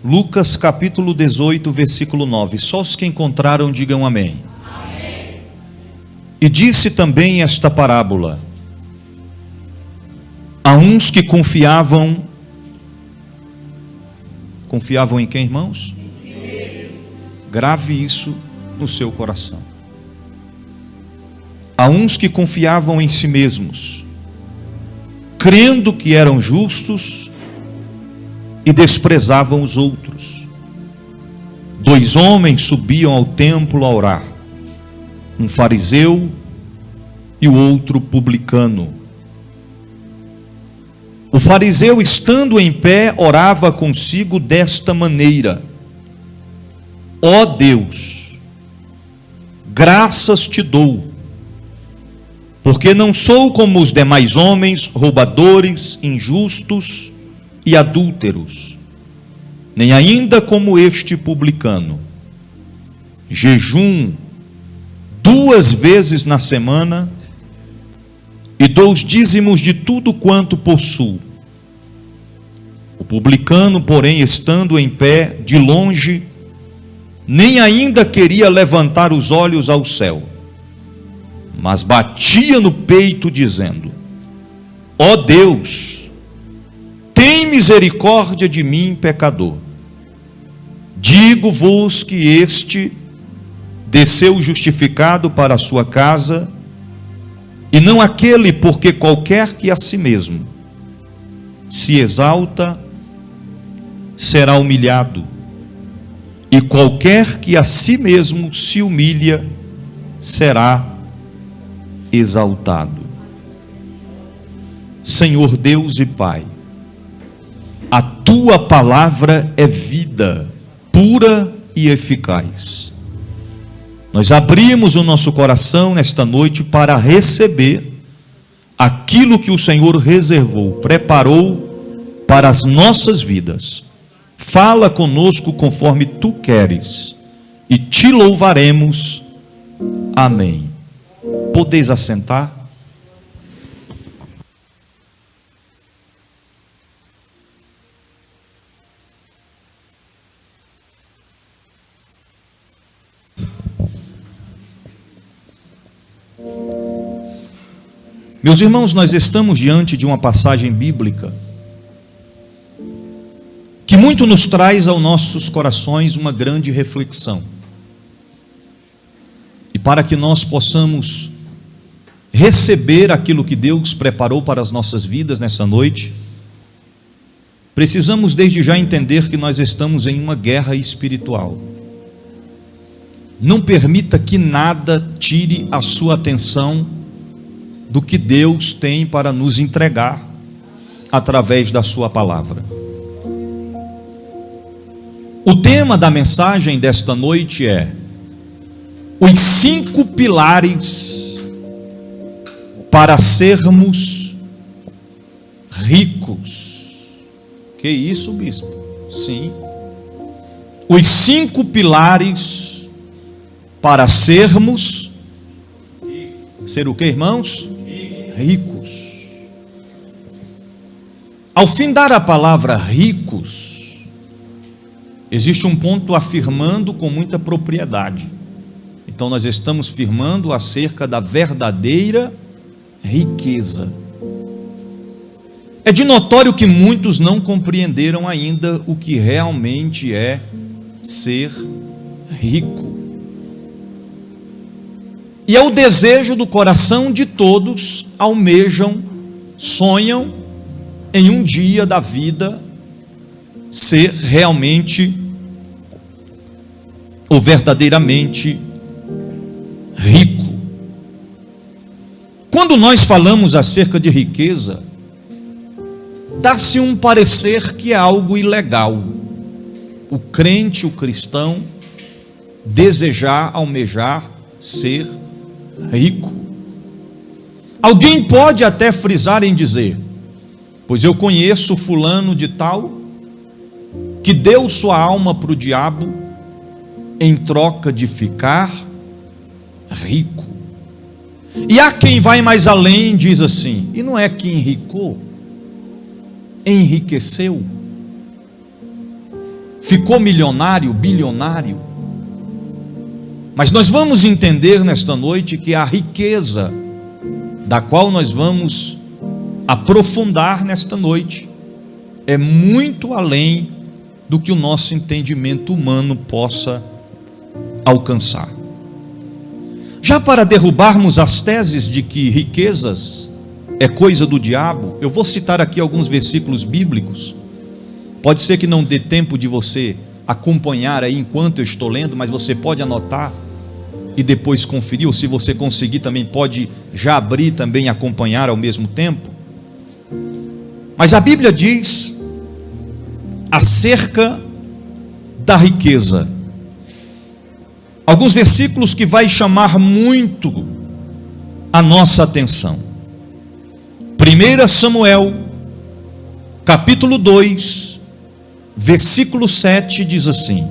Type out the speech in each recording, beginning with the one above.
Lucas capítulo 18, versículo 9. Só os que encontraram digam amém. Amém. E disse também esta parábola a uns que confiavam em quem, irmãos? Em si mesmos. Grave isso no seu coração. A uns que confiavam em si mesmos, crendo que eram justos e desprezavam os outros. 2 homens subiam ao templo a orar, um fariseu e o outro publicano. O fariseu, estando em pé, orava consigo desta maneira: ó Deus, graças te dou, porque não sou como os demais homens, roubadores, injustos e adúlteros, nem ainda como este publicano. Jejum 2 vezes na semana e dou os dízimos de tudo quanto possuo. O publicano, porém, estando em pé, de longe, nem ainda queria levantar os olhos ao céu, mas batia no peito, dizendo: ó Deus, tem misericórdia de mim, pecador. Digo-vos que este desceu justificado para a sua casa, e não aquele, porque qualquer que a si mesmo se exalta será humilhado, e qualquer que a si mesmo se humilha será exaltado. Senhor Deus e Pai, a tua palavra é vida pura e eficaz. Nós abrimos o nosso coração nesta noite para receber aquilo que o Senhor reservou, preparou para as nossas vidas. Fala conosco conforme tu queres e te louvaremos. Amém. Podeis assentar? Meus irmãos, nós estamos diante de uma passagem bíblica que muito nos traz aos nossos corações uma grande reflexão. E para que nós possamos receber aquilo que Deus preparou para as nossas vidas nessa noite, precisamos desde já entender que nós estamos em uma guerra espiritual. Não permita que nada tire a sua atenção do que Deus tem para nos entregar através da sua palavra. O tema da mensagem desta noite é os 5 pilares para sermos ricos. Que isso, bispo? Sim. Os 5 pilares para sermos ser o que, irmãos? Ricos. Ao findar a palavra ricos, existe um ponto afirmando com muita propriedade. Então nós estamos firmando acerca da verdadeira riqueza. É de notório que muitos não compreenderam ainda o que realmente é ser rico. E é o desejo do coração de todos, almejam, sonham em um dia da vida ser realmente ou verdadeiramente rico. Quando nós falamos acerca de riqueza, dá-se um parecer que é algo ilegal. O crente, o cristão, desejar, almejar ser rico. Alguém pode até frisar em dizer: pois eu conheço fulano de tal, que deu sua alma para o diabo em troca de ficar rico. E há quem vai mais além, diz assim: e não é que enricou, enriqueceu. ficou milionário, bilionário. Mas nós vamos entender nesta noite que a riqueza da qual nós vamos aprofundar nesta noite é muito além do que o nosso entendimento humano possa alcançar. Já para derrubarmos as teses de que riquezas é coisa do diabo, eu vou citar aqui alguns versículos bíblicos. Pode ser que não dê tempo de você acompanhar aí enquanto eu estou lendo, mas você pode anotar e depois conferir, ou se você conseguir também pode já abrir também e acompanhar ao mesmo tempo. Mas a Bíblia diz acerca da riqueza alguns versículos que vai chamar muito a nossa atenção. 1 Samuel capítulo 2 versículo 7 diz assim: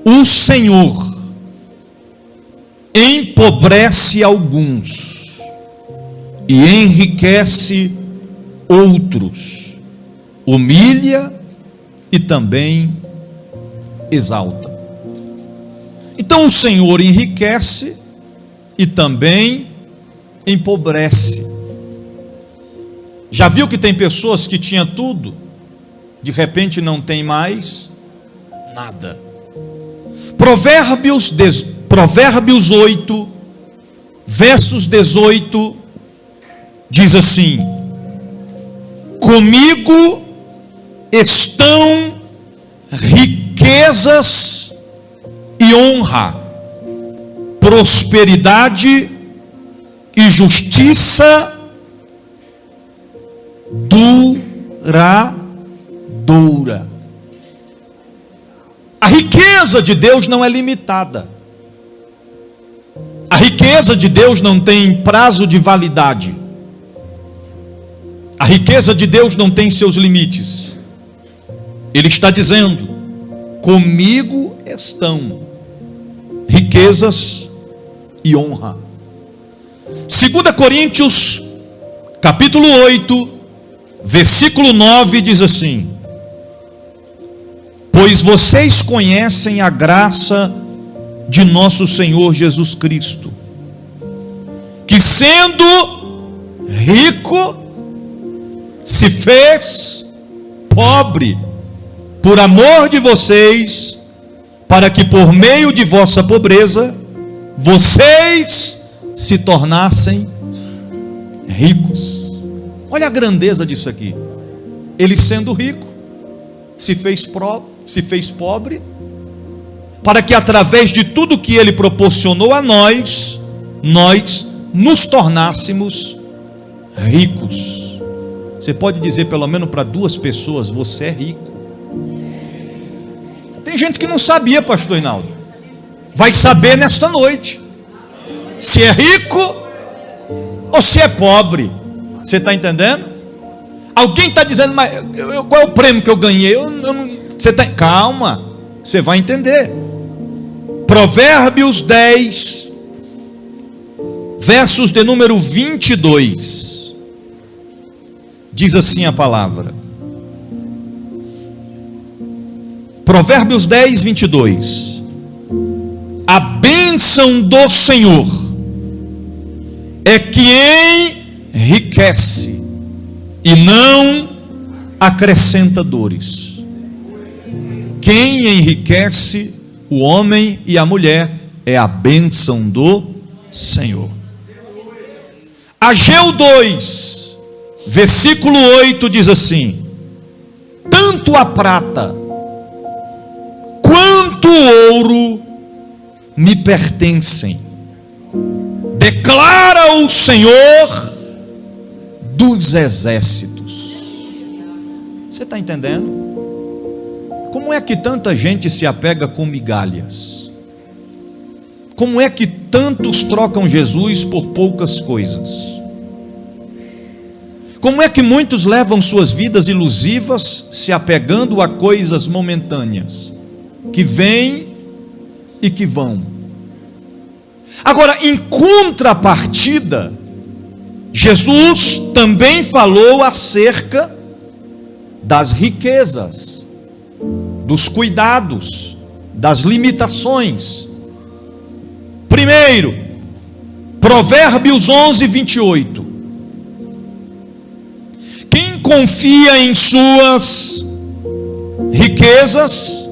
o Senhor empobrece alguns e enriquece outros, humilha e também exalta. Então o Senhor enriquece e também empobrece. Já viu que tem pessoas que tinham tudo, de repente não tem mais nada? Provérbios 8, versos 18, diz assim: comigo estão riquezas e honra, prosperidade e justiça duradoura. A riqueza de Deus não é limitada. A riqueza de Deus não tem prazo de validade. A riqueza de Deus não tem seus limites. Ele está dizendo: comigo estão riquezas e honra. 2 Coríntios capítulo 8 versículo 9 diz assim: pois vocês conhecem a graça de nosso Senhor Jesus Cristo, que sendo rico se fez pobre por amor de vocês, para que por meio de vossa pobreza vocês se tornassem ricos. Olha a grandeza disso aqui. Ele sendo rico se fez pobre, para que através de tudo que ele proporcionou a nós nos tornássemos ricos. Você pode dizer pelo menos para 2 pessoas: você é rico. Tem gente que não sabia, pastor Hinaldo. Vai saber nesta noite se é rico ou se é pobre. Você está entendendo? Alguém está dizendo: mas qual é o prêmio que eu ganhei? Você tá, calma, você vai entender. Provérbios 10 versos de número 22 diz assim a palavra. Provérbios 10, 22. A bênção do Senhor é que enriquece e não acrescenta dores. Quem enriquece o homem e a mulher é a bênção do Senhor. Ageu 2 versículo 8 diz assim: tanto a prata quanto o ouro me pertencem, declara o Senhor dos exércitos. Você está entendendo? Como é que tanta gente se apega com migalhas? Como é que tantos trocam Jesus por poucas coisas? Como é que muitos levam suas vidas ilusivas se apegando a coisas momentâneas, que vêm e que vão? Agora, em contrapartida, Jesus também falou acerca das riquezas. dos cuidados, das limitações. Primeiro, Provérbios 11, 28. Quem confia em suas riquezas,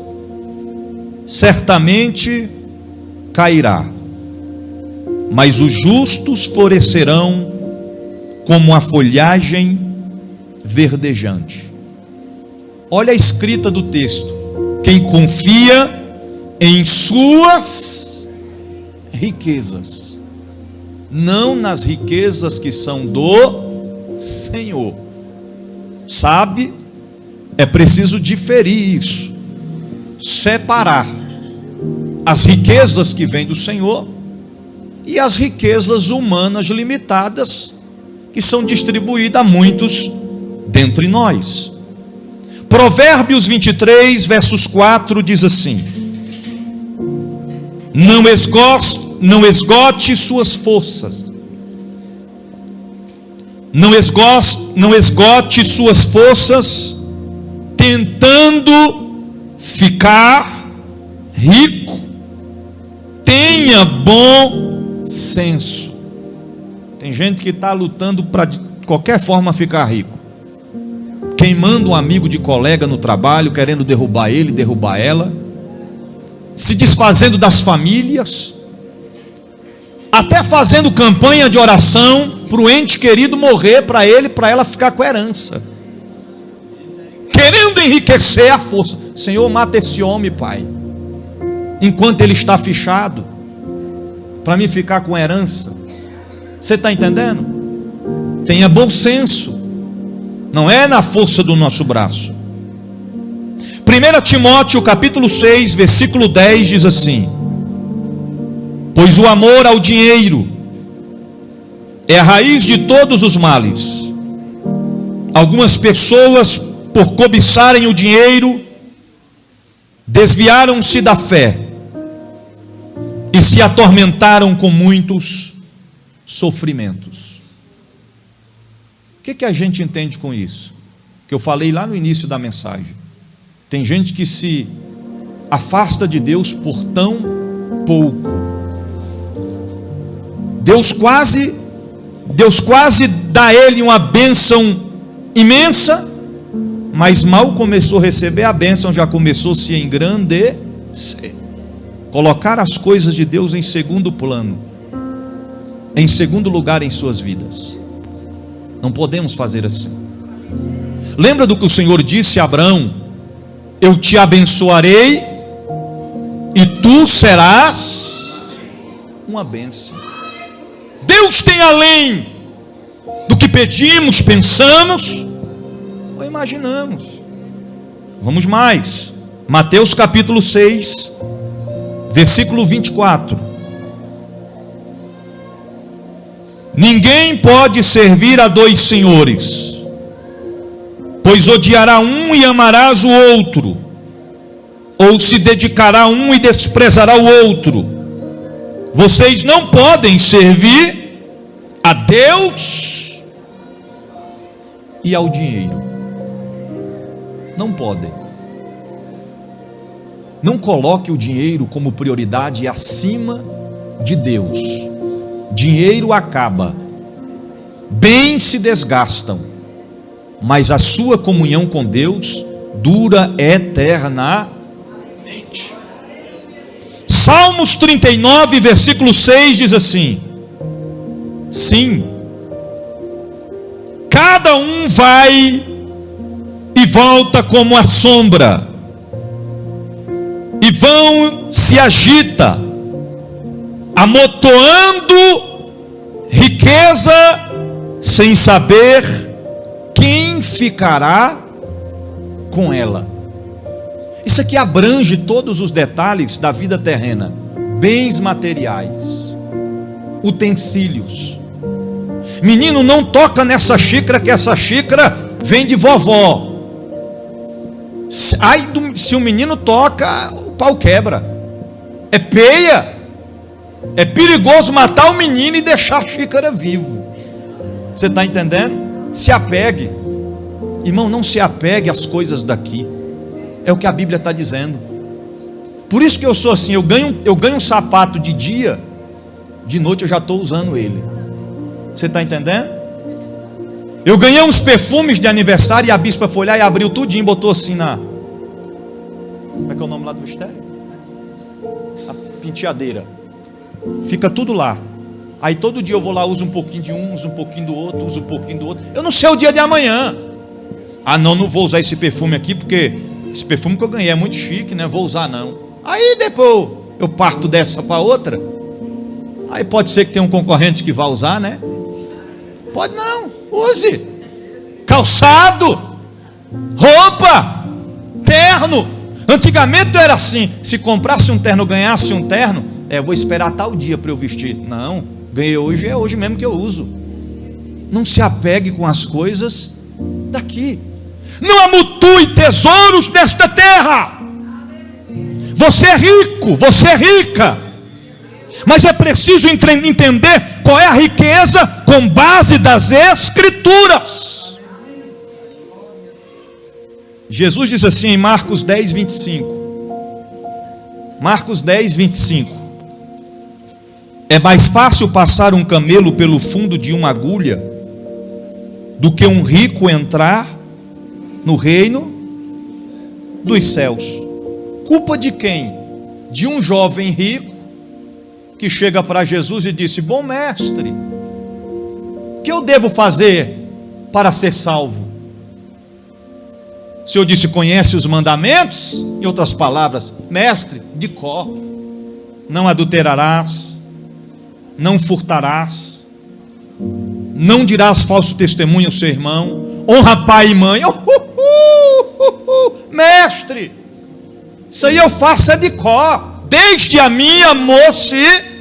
certamente cairá, mas os justos florescerão como a folhagem verdejante. Olha a escrita do texto: quem confia em suas riquezas, não nas riquezas que são do Senhor. Sabe, é preciso diferir isso, separar as riquezas que vêm do Senhor e as riquezas humanas limitadas que são distribuídas a muitos dentre nós. Provérbios 23, versos 4 diz assim: não esgote suas forças, não esgote suas forças tentando ficar rico. Tenha bom senso. Tem gente que está lutando para de qualquer forma ficar rico, queimando um amigo de colega no trabalho, querendo derrubar ele, derrubar ela, se desfazendo das famílias, até fazendo campanha de oração para o ente querido morrer, para ele, para ela ficar com a herança, querendo enriquecer a força. Senhor, mata esse homem, Pai, enquanto ele está fichado, para mim ficar com a herança. Você está entendendo? Tenha bom senso, não é na força do nosso braço. 1 Timóteo capítulo 6, versículo 10 diz assim: pois o amor ao dinheiro é a raiz de todos os males. Algumas pessoas, por cobiçarem o dinheiro, desviaram-se da fé e se atormentaram com muitos sofrimentos. O que a gente entende com isso? Que eu falei lá no início da mensagem. Tem gente que se afasta de Deus por tão pouco. Deus quase dá a ele uma bênção imensa, mas mal começou a receber a bênção, já começou a se engrandecer, colocar as coisas de Deus em segundo plano, em segundo lugar em suas vidas. Não podemos fazer assim. Lembra do que o Senhor disse a Abraão: eu te abençoarei e tu serás uma bênção. Deus tem além do que pedimos, pensamos ou imaginamos. Vamos mais. Mateus capítulo 6, versículo 24. Ninguém pode servir a dois senhores, pois odiará um e amarás o outro, ou se dedicará a um e desprezará o outro. Vocês não podem servir a Deus e ao dinheiro. Não podem. Não coloque o dinheiro como prioridade acima de Deus. Dinheiro acaba, bens se desgastam, mas a sua comunhão com Deus dura eternamente. Salmos 39, versículo 6 diz assim: sim, cada um vai e volta como a sombra, e vão se agita, amontoando riqueza, sem saber quem ficará com ela. Isso aqui abrange todos os detalhes da vida terrena: bens materiais, utensílios. Menino, não toca nessa xícara, que essa xícara vem de vovó. Se o menino toca, o pau quebra. É peia. É perigoso matar o menino e deixar a xícara vivo. Você está entendendo? Se apegue. Irmão, não se apegue às coisas daqui. É o que a Bíblia está dizendo. Por isso que eu sou assim, eu ganho um sapato de dia, de noite eu já estou usando ele. Você está entendendo? Eu ganhei uns perfumes de aniversário e a bispa foi lá e abriu tudinho e botou assim na... Como é que é o nome lá do mistério? A penteadeira. Fica tudo lá. Aí todo dia eu vou lá, uso um pouquinho de um, uso um pouquinho do outro, uso um pouquinho do outro. Eu não sei o dia de amanhã. Ah não vou usar esse perfume aqui porque esse perfume que eu ganhei é muito chique, né? Vou usar não. Aí depois eu parto dessa para outra. Aí pode ser que tenha um concorrente que vá usar, né? Pode não, use. Calçado, roupa, terno. Antigamente era assim, se comprasse um terno, ganhasse um terno, vou esperar tal dia para eu vestir. Não, ganhei hoje, é hoje mesmo que eu uso. Não se apegue com as coisas daqui. Não amutue tesouros desta terra. Você é rico, você é rica, mas é preciso entender qual é a riqueza com base das Escrituras. Jesus diz assim em Marcos 10, 25. Marcos 10, 25. É mais fácil passar um camelo pelo fundo de uma agulha do que um rico entrar no reino dos céus. Culpa de quem? De um jovem rico que chega para Jesus e disse: bom mestre, o que eu devo fazer para ser salvo? O Senhor disse: conhece os mandamentos? Em outras palavras, mestre, de cor. Não adulterarás, não furtarás, não dirás falso testemunho ao seu irmão, honra pai e mãe. Mestre, isso aí eu faço é de cor, desde a minha mocidade,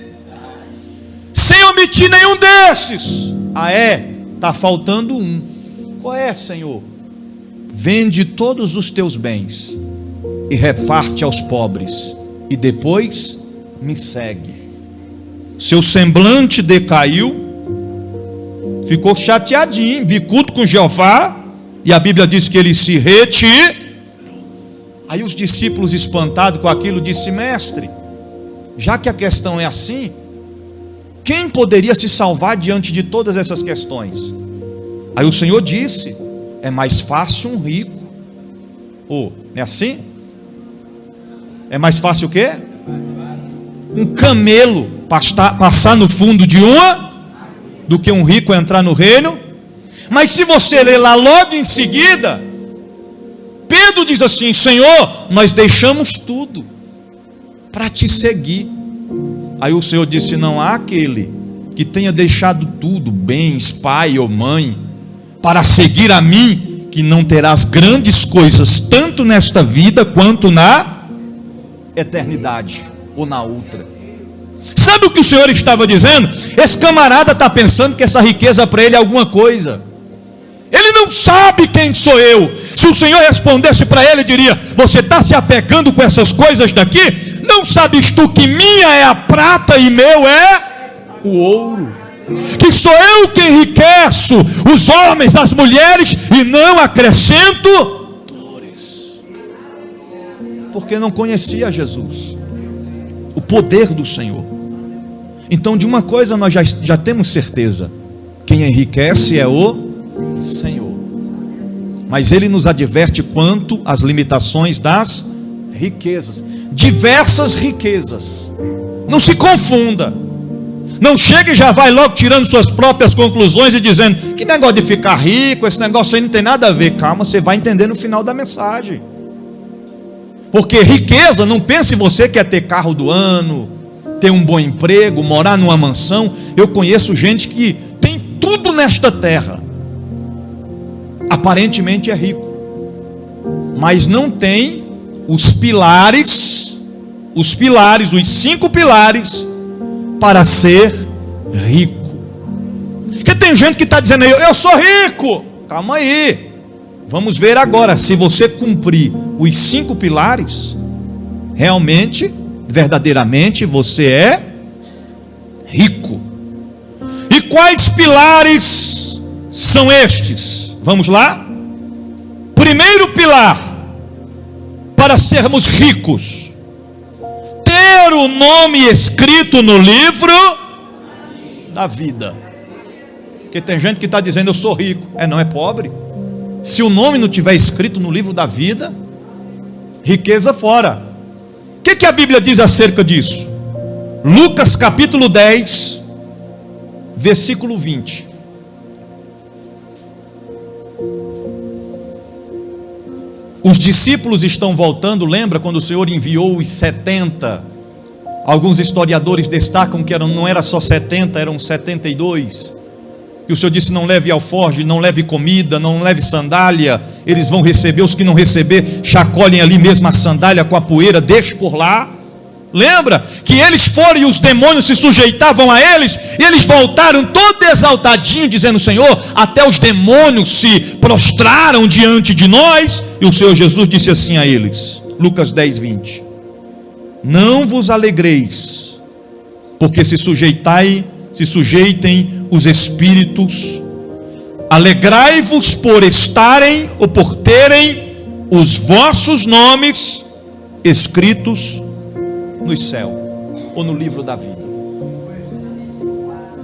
sem omitir nenhum desses. Está faltando um. Qual é, Senhor? Vende todos os teus bens e reparte aos pobres, e depois me segue. Seu semblante decaiu, ficou chateadinho, bicudo com Jeová, e a Bíblia diz que ele se retirou. Aí os discípulos, espantados com aquilo, disse: mestre, já que a questão é assim, quem poderia se salvar diante de todas essas questões? Aí o Senhor disse: é mais fácil um rico. Não é assim? É mais fácil o quê? Um camelo passar no fundo de uma do que um rico entrar no reino. Mas se você ler lá logo em seguida, Pedro diz assim: Senhor, nós deixamos tudo para te seguir. Aí o Senhor disse: não há aquele que tenha deixado tudo, bens, pai ou mãe, para seguir a mim, que não terás grandes coisas, tanto nesta vida quanto na eternidade, ou na outra. Sabe o que o Senhor estava dizendo? Esse camarada está pensando que essa riqueza para ele é alguma coisa. Ele não sabe quem sou eu. Se o Senhor respondesse para ele, diria: você está se apegando com essas coisas daqui? Não sabes tu que minha é a prata e meu é o ouro? Que sou eu que enriqueço os homens, as mulheres, e não acrescento dores. Porque não conhecia Jesus, o poder do Senhor. Então de uma coisa nós já temos certeza: quem enriquece é o Senhor. Mas Ele nos adverte quanto às limitações das riquezas, diversas riquezas. Não se confunda. Não chega e já vai logo tirando suas próprias conclusões e dizendo: que negócio de ficar rico, esse negócio aí não tem nada a ver. Calma, você vai entender no final da mensagem. Porque riqueza, não pense você que é ter carro do ano, ter um bom emprego, morar numa mansão. Eu conheço gente que tem tudo nesta terra, aparentemente é rico, mas não tem os pilares, os 5 pilares para ser rico. Porque tem gente que está dizendo: eu sou rico. Calma aí, vamos ver agora se você cumprir os 5 pilares, realmente, verdadeiramente você é rico. E quais pilares são estes? Vamos lá? Primeiro pilar para sermos ricos? Ter o nome escrito no livro da vida. Porque tem gente que está dizendo: eu sou rico. Não, é pobre. Se o nome não tiver escrito no livro da vida, riqueza fora. O que a Bíblia diz acerca disso? Lucas capítulo 10, versículo 20. Os discípulos estão voltando, lembra quando o Senhor enviou os 70? Alguns historiadores destacam que não era só 70, eram 72. Que o Senhor disse: não leve alforje, não leve comida, não leve sandália. Eles vão receber, os que não receber, chacoalhem ali mesmo a sandália com a poeira, deixe por lá. Lembra que eles foram e os demônios se sujeitavam a eles, e eles voltaram todo exaltadinho, dizendo: Senhor, até os demônios se prostraram diante de nós. E o Senhor Jesus disse assim a eles, Lucas 10, 20: não vos alegreis, porque se sujeitem os espíritos. Alegrai-vos por estarem ou por terem os vossos nomes escritos no céu ou no livro da vida.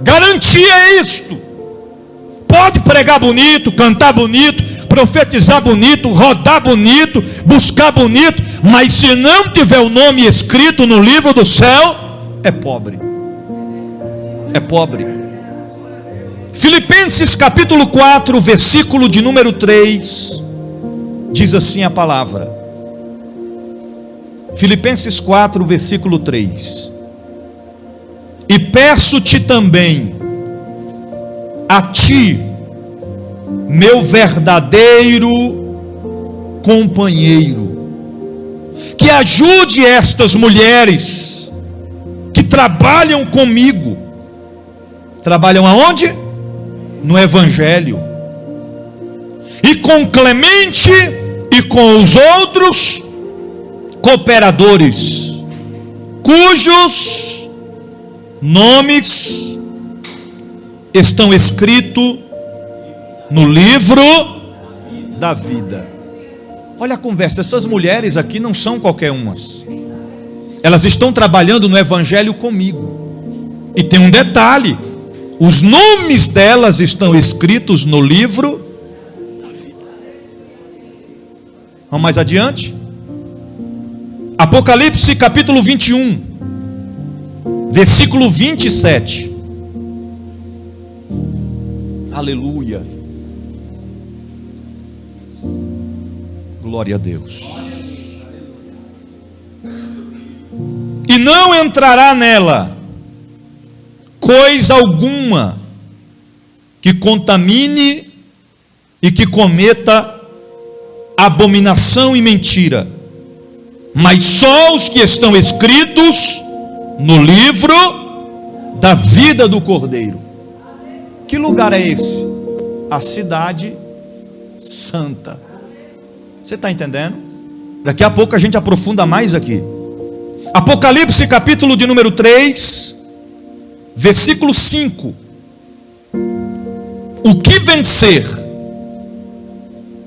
Garantia é isto. Pode pregar bonito, cantar bonito, profetizar bonito, rodar bonito, buscar bonito, mas se não tiver o nome escrito no livro do céu, é pobre. É pobre. Filipenses capítulo 4, versículo de número 3, diz assim a palavra. Filipenses 4, versículo 3: e peço-te também, a ti, meu verdadeiro companheiro, que ajude estas mulheres que trabalham comigo. Trabalham aonde? No Evangelho. E com Clemente e com os outros cooperadores, cujos nomes estão escritos no livro da vida. Olha a conversa, essas mulheres aqui não são qualquer umas. Elas estão trabalhando no Evangelho comigo. E tem um detalhe: os nomes delas estão escritos no livro da vida. Vamos mais adiante. Apocalipse capítulo 21, versículo 27. Aleluia. Glória a Deus. E não entrará nela coisa alguma que contamine e que cometa abominação e mentira, mas só os que estão escritos no livro da vida do Cordeiro. Que lugar é esse? A cidade santa. Você está entendendo? Daqui a pouco a gente aprofunda mais aqui. Apocalipse capítulo de número 3, versículo 5. O que vencer?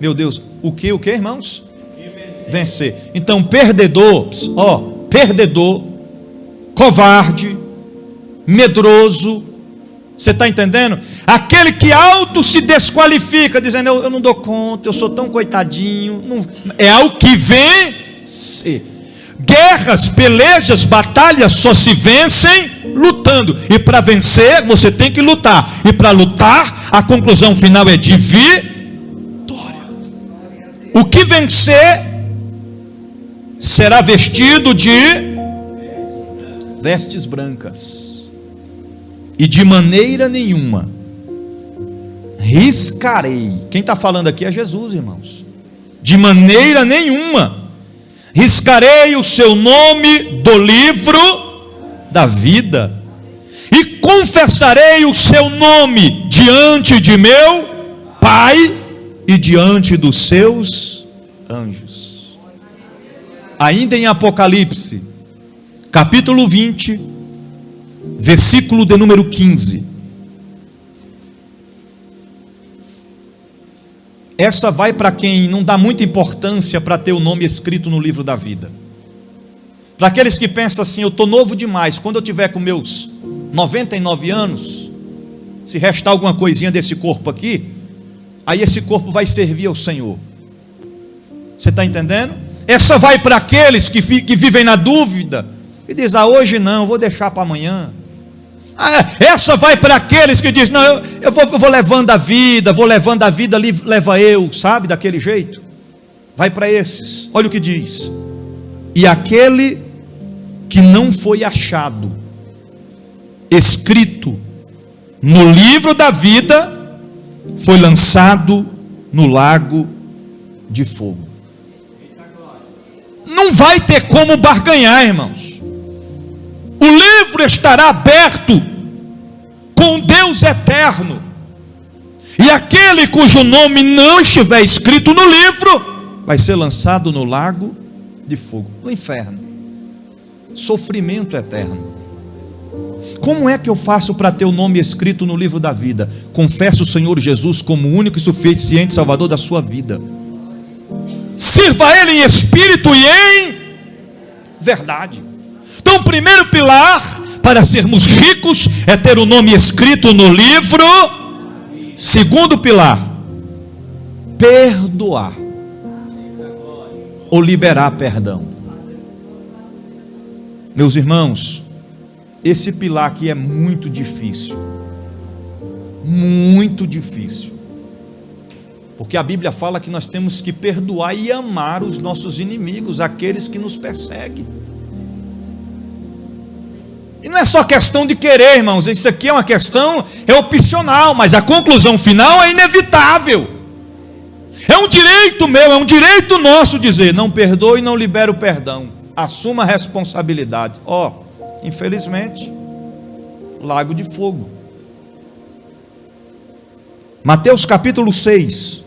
Meu Deus, o que, irmãos? Vencer. Então, perdedor, perdedor, covarde, medroso, você está entendendo? Aquele que auto se desqualifica, dizendo: eu não dou conta, eu sou tão coitadinho. Não, é o que vence. Guerras, pelejas, batalhas só se vencem lutando. E para vencer, você tem que lutar. E para lutar, a conclusão final é de vitória. O que vencer será vestido de vestes brancas. E de maneira nenhuma riscarei. Quem está falando aqui é Jesus, irmãos. De maneira nenhuma riscarei o seu nome do livro da vida, e confessarei o seu nome diante de meu Pai e diante dos seus anjos. Ainda em Apocalipse, capítulo 20, versículo de número 15. Essa vai para quem não dá muita importância para ter o nome escrito no livro da vida. Para aqueles que pensam assim: eu estou novo demais, quando eu tiver com meus 99 anos, se restar alguma coisinha desse corpo aqui, aí esse corpo vai servir ao Senhor. Você está entendendo? Essa vai para aqueles que vivem na dúvida e dizem: hoje não, vou deixar para amanhã. Essa vai para aqueles que dizem: não, eu vou levando a vida, ali leva eu, sabe, daquele jeito. Vai para esses. Olha o que diz: e aquele que não foi achado escrito no livro da vida foi lançado no lago de fogo. Não vai ter como barganhar, irmãos. O livro estará aberto com Deus eterno, e aquele cujo nome não estiver escrito no livro vai ser lançado no lago de fogo, no inferno. Sofrimento eterno. Como é que eu faço para ter o nome escrito no livro da vida? Confesse o Senhor Jesus como o único e suficiente Salvador da sua vida. Sirva a Ele em espírito e em verdade. Então, o primeiro pilar para sermos ricos é ter o nome escrito no livro. Segundo pilar, perdoar ou liberar perdão. Meus irmãos, esse pilar aqui é muito difícil. Muito difícil. Porque a Bíblia fala que nós temos que perdoar e amar os nossos inimigos, aqueles que nos perseguem. E não é só questão de querer, irmãos. Isso aqui é uma questão, é opcional, mas a conclusão final é inevitável. É um direito meu, é um direito nosso dizer: não perdoe e não libere o perdão. Assuma a responsabilidade. Infelizmente, lago de fogo. Mateus capítulo 6,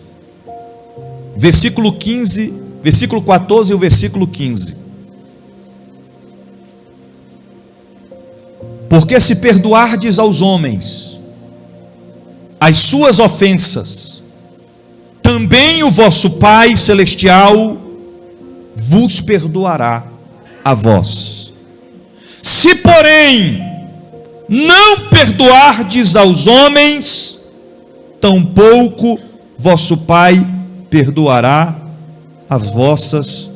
versículo 15, versículo 14 e o versículo 15. Porque se perdoardes aos homens as suas ofensas, também o vosso Pai Celestial vos perdoará a vós. Se, porém, não perdoardes aos homens, tampouco vosso Pai perdoará as vossas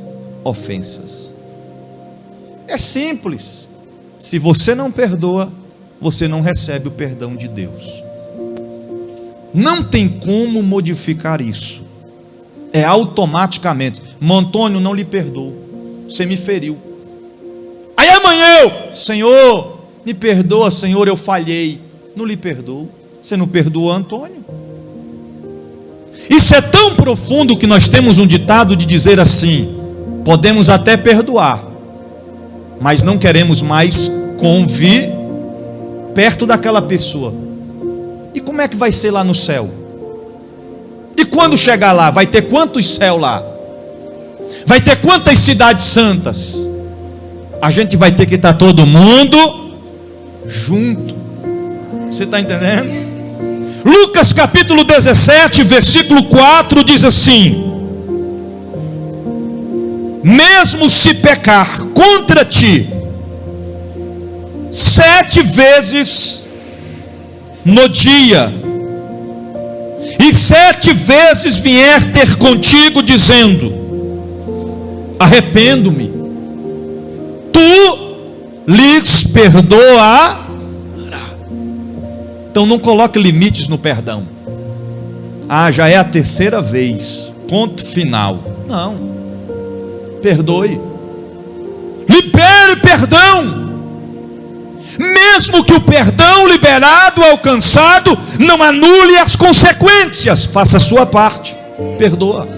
ofensas. É simples. Se você não perdoa, você não recebe o perdão de Deus. Não tem como modificar isso. É automaticamente. Antônio, não lhe perdoo, você me feriu. Aí amanhã Senhor, me perdoa, Senhor, eu falhei. Não lhe perdoo. Você não perdoou Antônio. Isso é tão profundo que nós temos um ditado de dizer assim: podemos até perdoar, mas não queremos mais convir perto daquela pessoa. E como é que vai ser lá no céu? E quando chegar lá, vai ter quantos céus lá? Vai ter quantas cidades santas? A gente vai ter que estar todo mundo junto. Você está entendendo? Lucas capítulo 17, versículo 4 diz assim: mesmo se pecar contra ti 7 vezes no dia, e 7 vezes vier ter contigo dizendo: arrependo-me, tu lhes perdoarás. Então não coloque limites no perdão. Já é a 3ª vez, ponto final. Não, perdoe, libere perdão. Mesmo que o perdão liberado, alcançado, não anule as consequências, faça a sua parte, perdoa,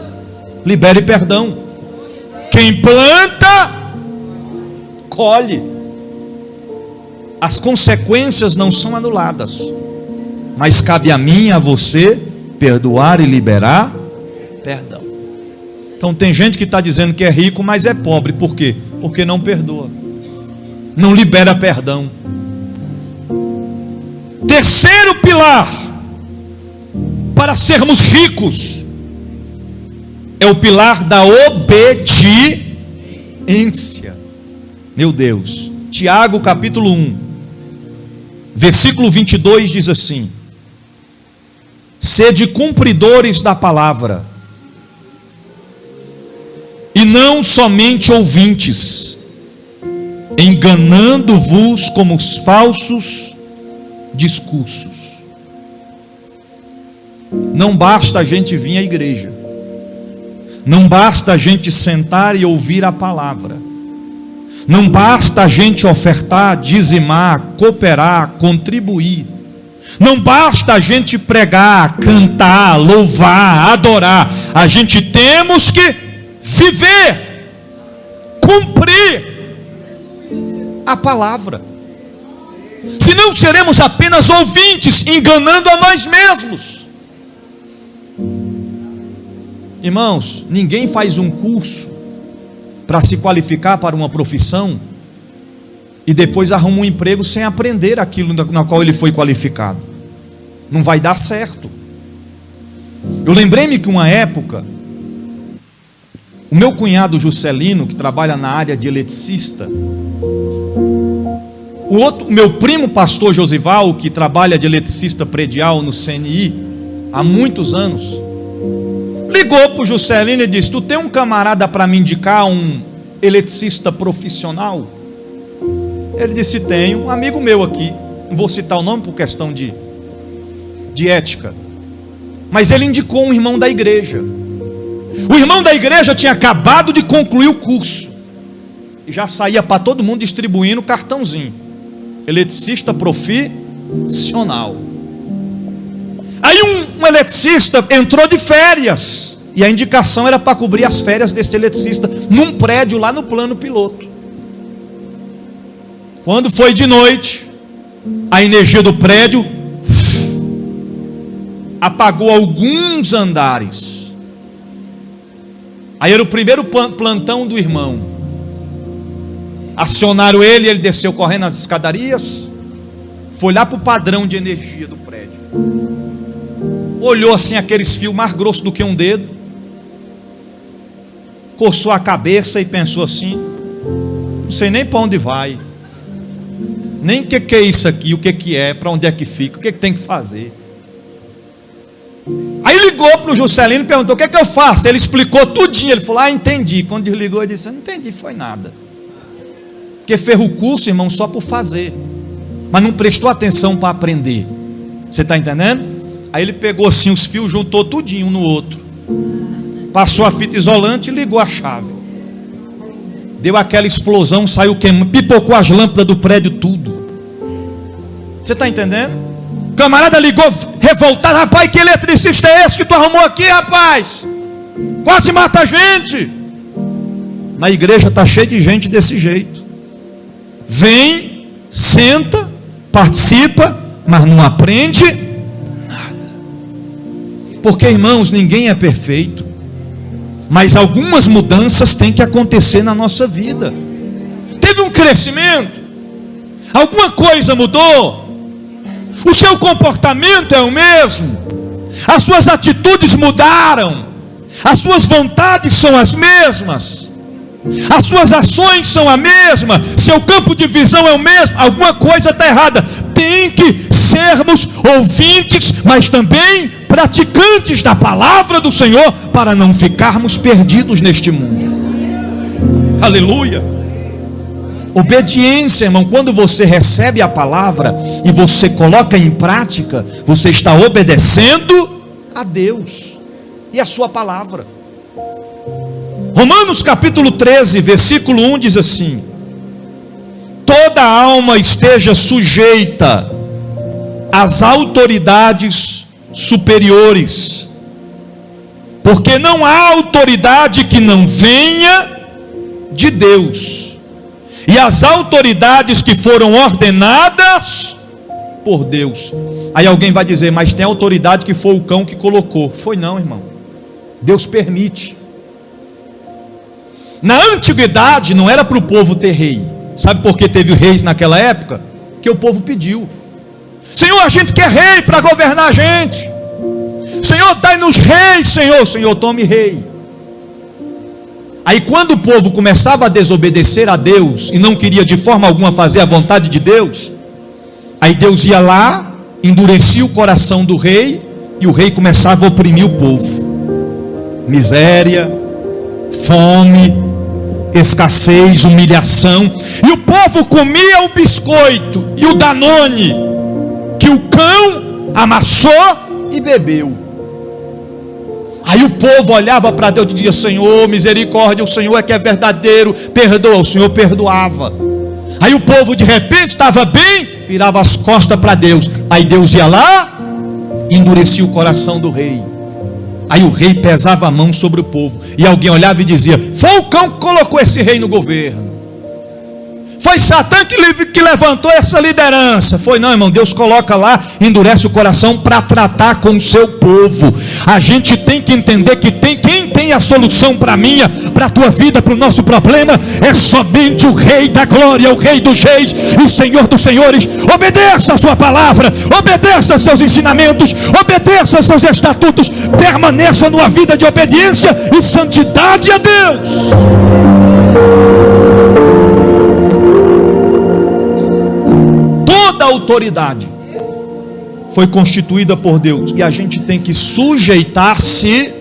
libere perdão. Quem planta, colhe. As consequências não são anuladas, mas cabe a mim e a você perdoar e liberar perdão. Então tem gente que está dizendo que é rico, mas é pobre. Por quê? Porque não perdoa, não libera perdão. Terceiro pilar para sermos ricos é o pilar da obediência. Meu Deus. Tiago capítulo 1, versículo 22 diz assim: sede cumpridores da palavra, e não somente ouvintes, enganando-vos como os falsos discursos. Não basta a gente vir à igreja, não basta a gente sentar e ouvir a palavra, não basta a gente ofertar, dizimar, cooperar, contribuir, não basta a gente pregar, cantar, louvar, adorar. A gente temos que viver, cumprir a palavra. Senão seremos apenas ouvintes, enganando a nós mesmos. Irmãos, ninguém faz um curso para se qualificar para uma profissão e depois arruma um emprego sem aprender aquilo na qual ele foi qualificado. Não vai dar certo. Eu lembrei-me que uma época, o meu cunhado Juscelino, que trabalha na área de eletricista, o meu primo pastor Josival, que trabalha de eletricista predial no CNI há muitos anos, ligou para o Juscelino e disse: tu tem um camarada para me indicar, um eletricista profissional? Ele disse: tenho, um amigo meu aqui, não vou citar o nome por questão de ética, mas ele indicou um irmão da igreja. O irmão da igreja tinha acabado de concluir o curso e já saía para todo mundo distribuindo cartãozinho: eletricista profissional. Aí um eletricista entrou de férias, e a indicação era para cobrir as férias desse eletricista num prédio lá no plano piloto. Quando foi de noite, a energia do prédio apagou alguns andares. Aí era o primeiro plantão do irmão. Acionaram ele desceu correndo as escadarias, foi lá para o padrão de energia do prédio, olhou assim aqueles fios mais grossos do que um dedo, coçou a cabeça e pensou assim: não sei nem para onde vai, nem o que é isso aqui, o que é, para onde é que fica, o que tem que fazer. Aí ligou para o Juscelino e perguntou: o que eu faço? Ele explicou tudinho. Ele falou: entendi. Quando desligou, ele disse: eu não entendi, foi nada. Porque fez o curso, irmão, só por fazer, mas não prestou atenção para aprender. Você está entendendo? Aí ele pegou assim os fios, juntou tudinho um no outro, passou a fita isolante e ligou a chave. Deu aquela explosão, saiu queimando, pipocou as lâmpadas do prédio tudo. Você está entendendo? O camarada ligou revoltado: rapaz, que eletricista é esse que tu arrumou aqui, rapaz? Quase mata a gente. Na igreja está cheio de gente desse jeito. Vem, senta, participa, mas não aprende nada. Porque, irmãos, ninguém é perfeito, mas algumas mudanças têm que acontecer na nossa vida. Teve um crescimento, alguma coisa mudou, o seu comportamento é o mesmo, as suas atitudes mudaram, as suas vontades são as mesmas, as suas ações são a mesma, seu campo de visão é o mesmo. Alguma coisa está errada. Tem que sermos ouvintes, mas também praticantes da palavra do Senhor, para não ficarmos perdidos neste mundo. Aleluia. Obediência, irmão. Quando você recebe a palavra e você coloca em prática, você está obedecendo a Deus e a sua palavra. Romanos capítulo 13, versículo 1 diz assim: toda alma esteja sujeita às autoridades superiores, porque não há autoridade que não venha de Deus, e as autoridades que foram ordenadas por Deus. Aí alguém vai dizer: mas tem autoridade que foi o cão que colocou. Foi não, irmão. Deus permite. Na antiguidade não era para o povo ter rei. Sabe por que teve reis naquela época? Porque o povo pediu: Senhor, a gente quer rei para governar a gente. Senhor, dai-nos rei, Senhor. Senhor, tome rei. Aí quando o povo começava a desobedecer a Deus e não queria de forma alguma fazer a vontade de Deus, aí Deus ia lá, endurecia o coração do rei, e o rei começava a oprimir o povo. Miséria, fome, escassez, humilhação. E o povo comia o biscoito e o Danone que o cão amassou e bebeu. Aí o povo olhava para Deus e dizia: Senhor, misericórdia, o Senhor é que é verdadeiro, perdoa. O Senhor perdoava. Aí o povo de repente estava bem, virava as costas para Deus. Aí Deus ia lá, endurecia o coração do rei. Aí o rei pesava a mão sobre o povo, e alguém olhava e dizia: foi o cão que colocou esse rei no governo, foi Satã que levantou essa liderança. Foi não, irmão, Deus coloca lá, endurece o coração para tratar com o seu povo. A gente tem que entender que quem tem a solução para a minha, para a tua vida, para o nosso problema, é somente o Rei da Glória, o Rei dos Reis e o Senhor dos Senhores. Obedeça a sua palavra, obedeça a seus ensinamentos, obedeça a seus estatutos, permaneça numa vida de obediência e santidade a Deus. Toda a autoridade foi constituída por Deus, e a gente tem que sujeitar-se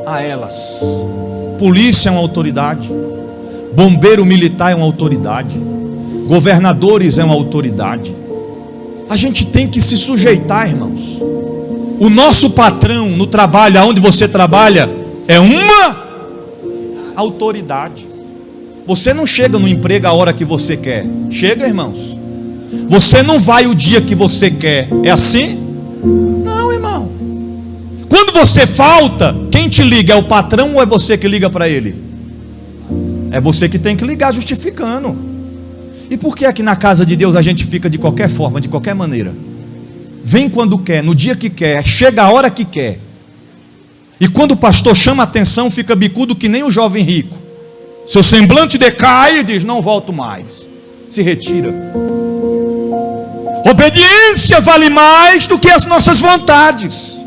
a elas. Polícia é uma autoridade, bombeiro militar é uma autoridade, governadores é uma autoridade. A gente tem que se sujeitar, irmãos. O nosso patrão no trabalho, aonde você trabalha, é uma autoridade. Você não chega no emprego a hora que você quer. Chega, irmãos. Você não vai o dia que você quer. É assim? Não, irmão. Quando você falta, quem te liga? É o patrão ou é você que liga para ele? É você que tem que ligar justificando. E por que aqui na casa de Deus a gente fica de qualquer forma, de qualquer maneira? Vem quando quer, no dia que quer, chega a hora que quer. E quando o pastor chama a atenção, fica bicudo que nem o jovem rico. Seu semblante decai e diz: não volto mais. Se retira. Obediência vale mais do que as nossas vontades.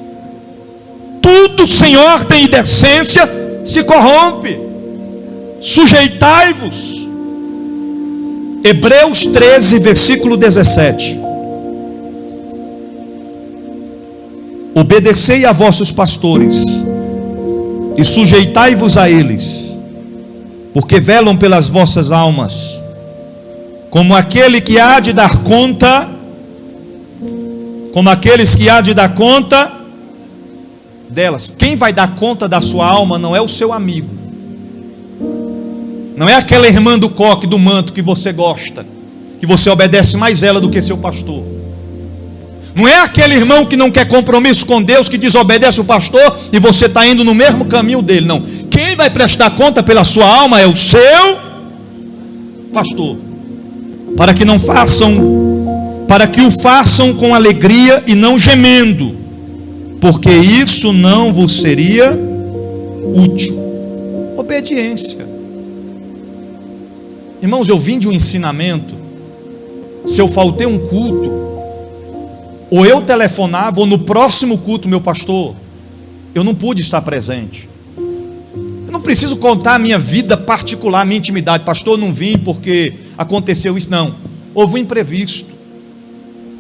Tudo sem ordem e decência se corrompe. Sujeitai-vos. Hebreus 13, versículo 17. Obedecei a vossos pastores e sujeitai-vos a eles, porque velam pelas vossas almas, como aquele que há de dar conta, como aqueles que há de dar conta delas. Quem vai dar conta da sua alma não é o seu amigo, não é aquela irmã do coque, do manto que você gosta, que você obedece mais ela do que seu pastor. Não é aquele irmão que não quer compromisso com Deus, que desobedece o pastor e você está indo no mesmo caminho dele. Não. Quem vai prestar conta pela sua alma é o seu pastor. Para que o façam com alegria e não gemendo, porque isso não vos seria útil. Obediência. Irmãos, eu vim de um ensinamento. Se eu faltei um culto, ou eu telefonava, ou no próximo culto, meu pastor, eu não pude estar presente. Eu não preciso contar a minha vida particular, a minha intimidade. Pastor, eu não vim porque aconteceu isso. Não, houve um imprevisto.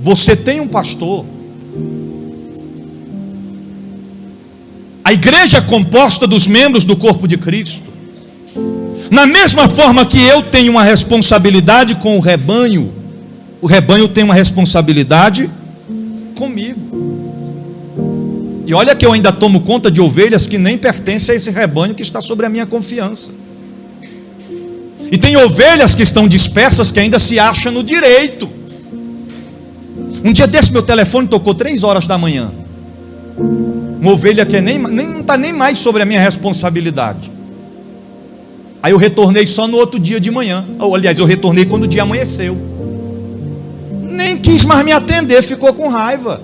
Você tem um pastor. A igreja é composta dos membros do corpo de Cristo. Na mesma forma que eu tenho uma responsabilidade com o rebanho tem uma responsabilidade comigo. E olha que eu ainda tomo conta de ovelhas que nem pertencem a esse rebanho que está sobre a minha confiança. E tem ovelhas que estão dispersas que ainda se acham no direito. Um dia desse meu telefone tocou 3 horas da manhã. Uma ovelha que não está nem mais sobre a minha responsabilidade. Aí eu retornei só no outro dia de manhã. Ou, aliás, eu retornei quando o dia amanheceu. Nem quis mais me atender, ficou com raiva.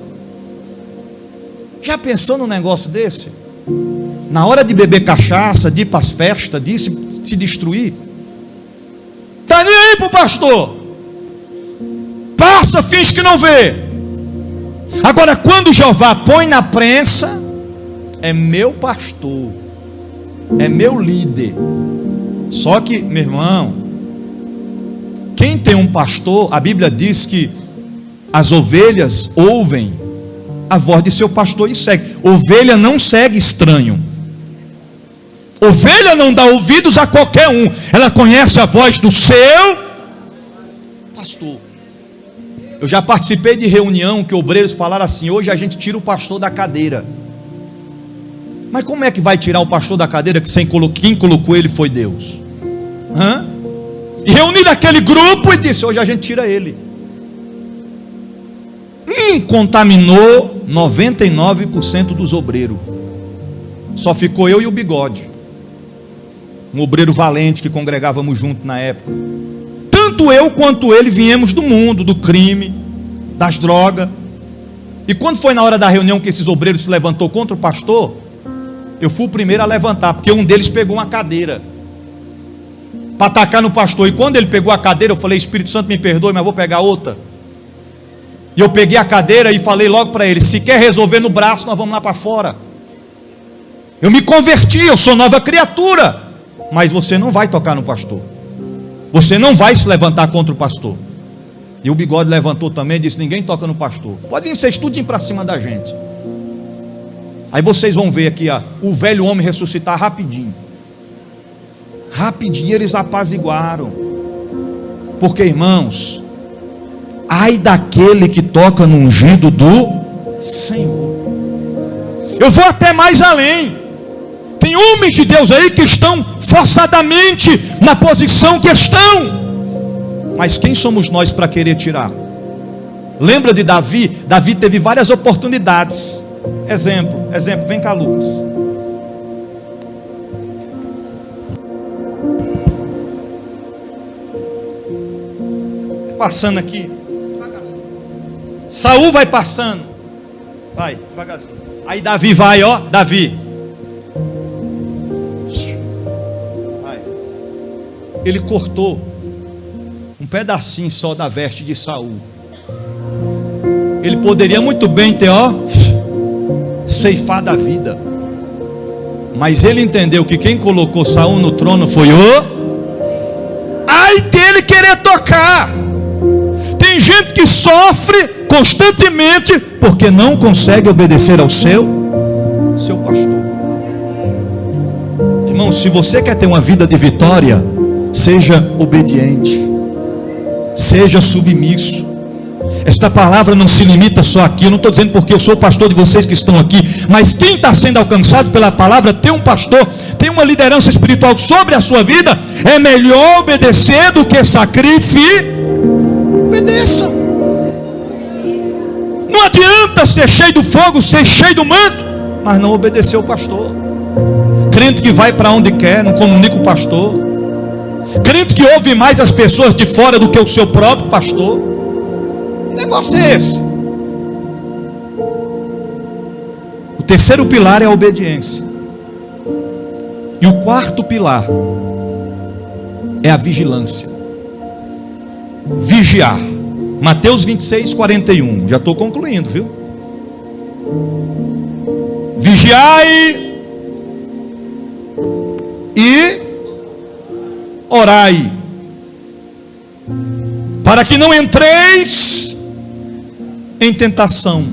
Já pensou num negócio desse? Na hora de beber cachaça, de ir para as festas, de se destruir? Está nem aí para o pastor. Passa, finge que não vê. Agora, quando Jeová põe na prensa, é meu pastor. é meu líder. Só que, meu irmão, quem tem um pastor, a Bíblia diz que as ovelhas ouvem a voz de seu pastor e segue. Ovelha não segue estranho. Ovelha não dá ouvidos a qualquer um. Ela conhece a voz do seu pastor. Eu já participei de reunião que obreiros falaram assim: hoje a gente tira o pastor da cadeira. Mas como é que vai tirar o pastor da cadeira que quem colocou ele foi Deus? E reuniram aquele grupo e disse: hoje a gente tira ele. Contaminou 99% dos obreiros. Só ficou eu e o Bigode, um obreiro valente que congregávamos junto na época. Tanto eu quanto ele viemos do mundo, do crime, das drogas. E quando foi na hora da reunião que esses obreiros se levantou contra o pastor, eu fui o primeiro a levantar, porque um deles pegou uma cadeira para atacar no pastor. E quando ele pegou a cadeira, eu falei: Espírito Santo, me perdoe, mas vou pegar outra. E eu peguei a cadeira e falei logo para ele: se quer resolver no braço, nós vamos lá para fora. Eu me converti, eu sou nova criatura. Mas você não vai tocar no pastor. Você não vai se levantar contra o pastor. E o Bigode levantou também e disse: ninguém toca no pastor. Pode vir vocês tudinho para cima da gente. Aí vocês vão ver aqui o velho homem ressuscitar rapidinho. Rapidinho eles apaziguaram. Porque, irmãos, ai daquele que toca no ungido do Senhor. Eu vou até mais além. Tem homens de Deus aí que estão forçadamente na posição que estão. Mas quem somos nós para querer tirar? Lembra de Davi? Davi teve várias oportunidades. Exemplo, vem cá, Lucas. Passando aqui, devagarzinho. Saul vai passando, vai, devagarzinho. Aí Davi vai, ó, Davi. Vai. Ele cortou um pedacinho só da veste de Saul. Ele poderia muito bem ter, ó, ceifado a vida. Mas ele entendeu que quem colocou Saul no trono foi o... ai dele querer tocar. Tem gente que sofre constantemente porque não consegue obedecer ao seu pastor. Irmão, se você quer ter uma vida de vitória, seja obediente, seja submisso. Esta palavra não se limita só aqui. Eu não estou dizendo porque eu sou pastor de vocês que estão aqui, mas quem está sendo alcançado pela palavra, tem um pastor, tem uma liderança espiritual sobre a sua vida, é melhor obedecer do que sacrificar. Obedeça. Não adianta ser cheio do fogo, ser cheio do manto, mas não obedecer o pastor. Crente que vai para onde quer, não comunica o pastor. Crente que ouve mais as pessoas de fora do que o seu próprio pastor. Que negócio é esse? O terceiro pilar é a obediência. E o quarto pilar é a vigilância. Vigiar. Mateus 26, 41. Já estou concluindo, viu? Vigiai e orai, para que não entreis em tentação.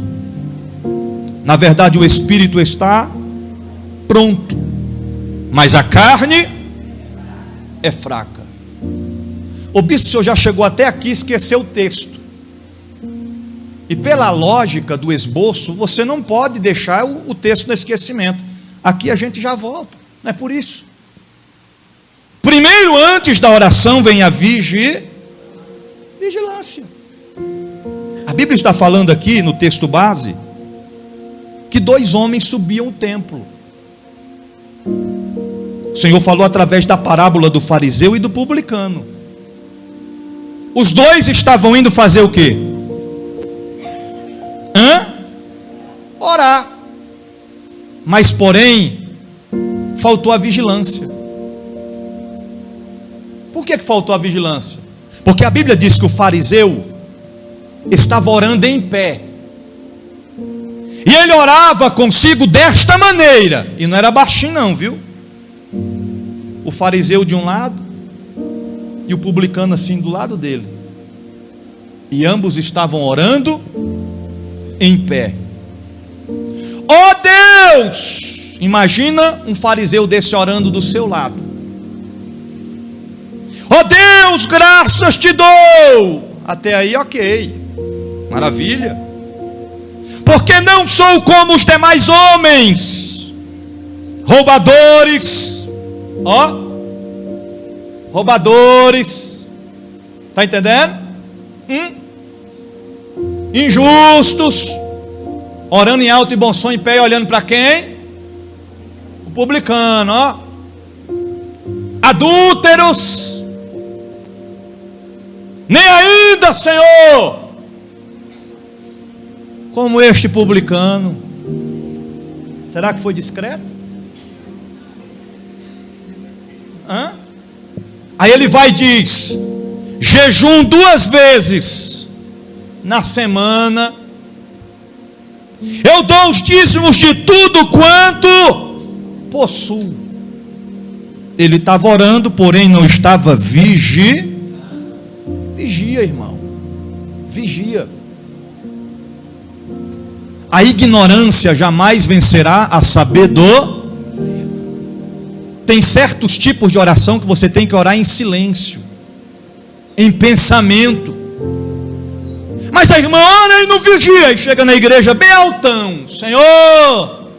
Na verdade, o espírito está pronto, mas a carne é fraca. O bispo, o senhor já chegou até aqui e esqueceu o texto. E pela lógica do esboço, você não pode deixar o texto no esquecimento. Aqui a gente já volta, não é por isso. Primeiro, antes da oração, vem a vigilância. A Bíblia está falando aqui no texto base que 2 homens subiam o templo. O Senhor falou através da parábola do fariseu e do publicano. Os 2 estavam indo fazer o quê? Orar. Mas porém faltou a vigilância. Por que faltou a vigilância? Porque a Bíblia diz que o fariseu estava orando em pé. E ele orava consigo desta maneira. E não era baixinho não, viu? o fariseu de um lado e o publicano assim do lado dele. E ambos estavam orando em pé. Oh Deus! Imagina um fariseu desse orando do seu lado. Oh Deus, graças te dou. Até aí, ok, maravilha. Porque não sou como os demais homens, roubadores, roubadores, está entendendo? Injustos, orando em alto e bom som em pé e olhando para quem? O publicano, adúlteros, nem ainda, Senhor, como este publicano. Será que foi discreto? Aí ele vai e diz: jejum 2 vezes na semana, eu dou os dízimos de tudo quanto possuo. Ele estava orando, porém não estava vigia, irmão, vigia. A ignorância jamais vencerá a sabedoria. Tem certos tipos de oração que você tem que orar em silêncio, em pensamento. Mas a irmã ora e não vigia, e chega na igreja bem altão: Senhor,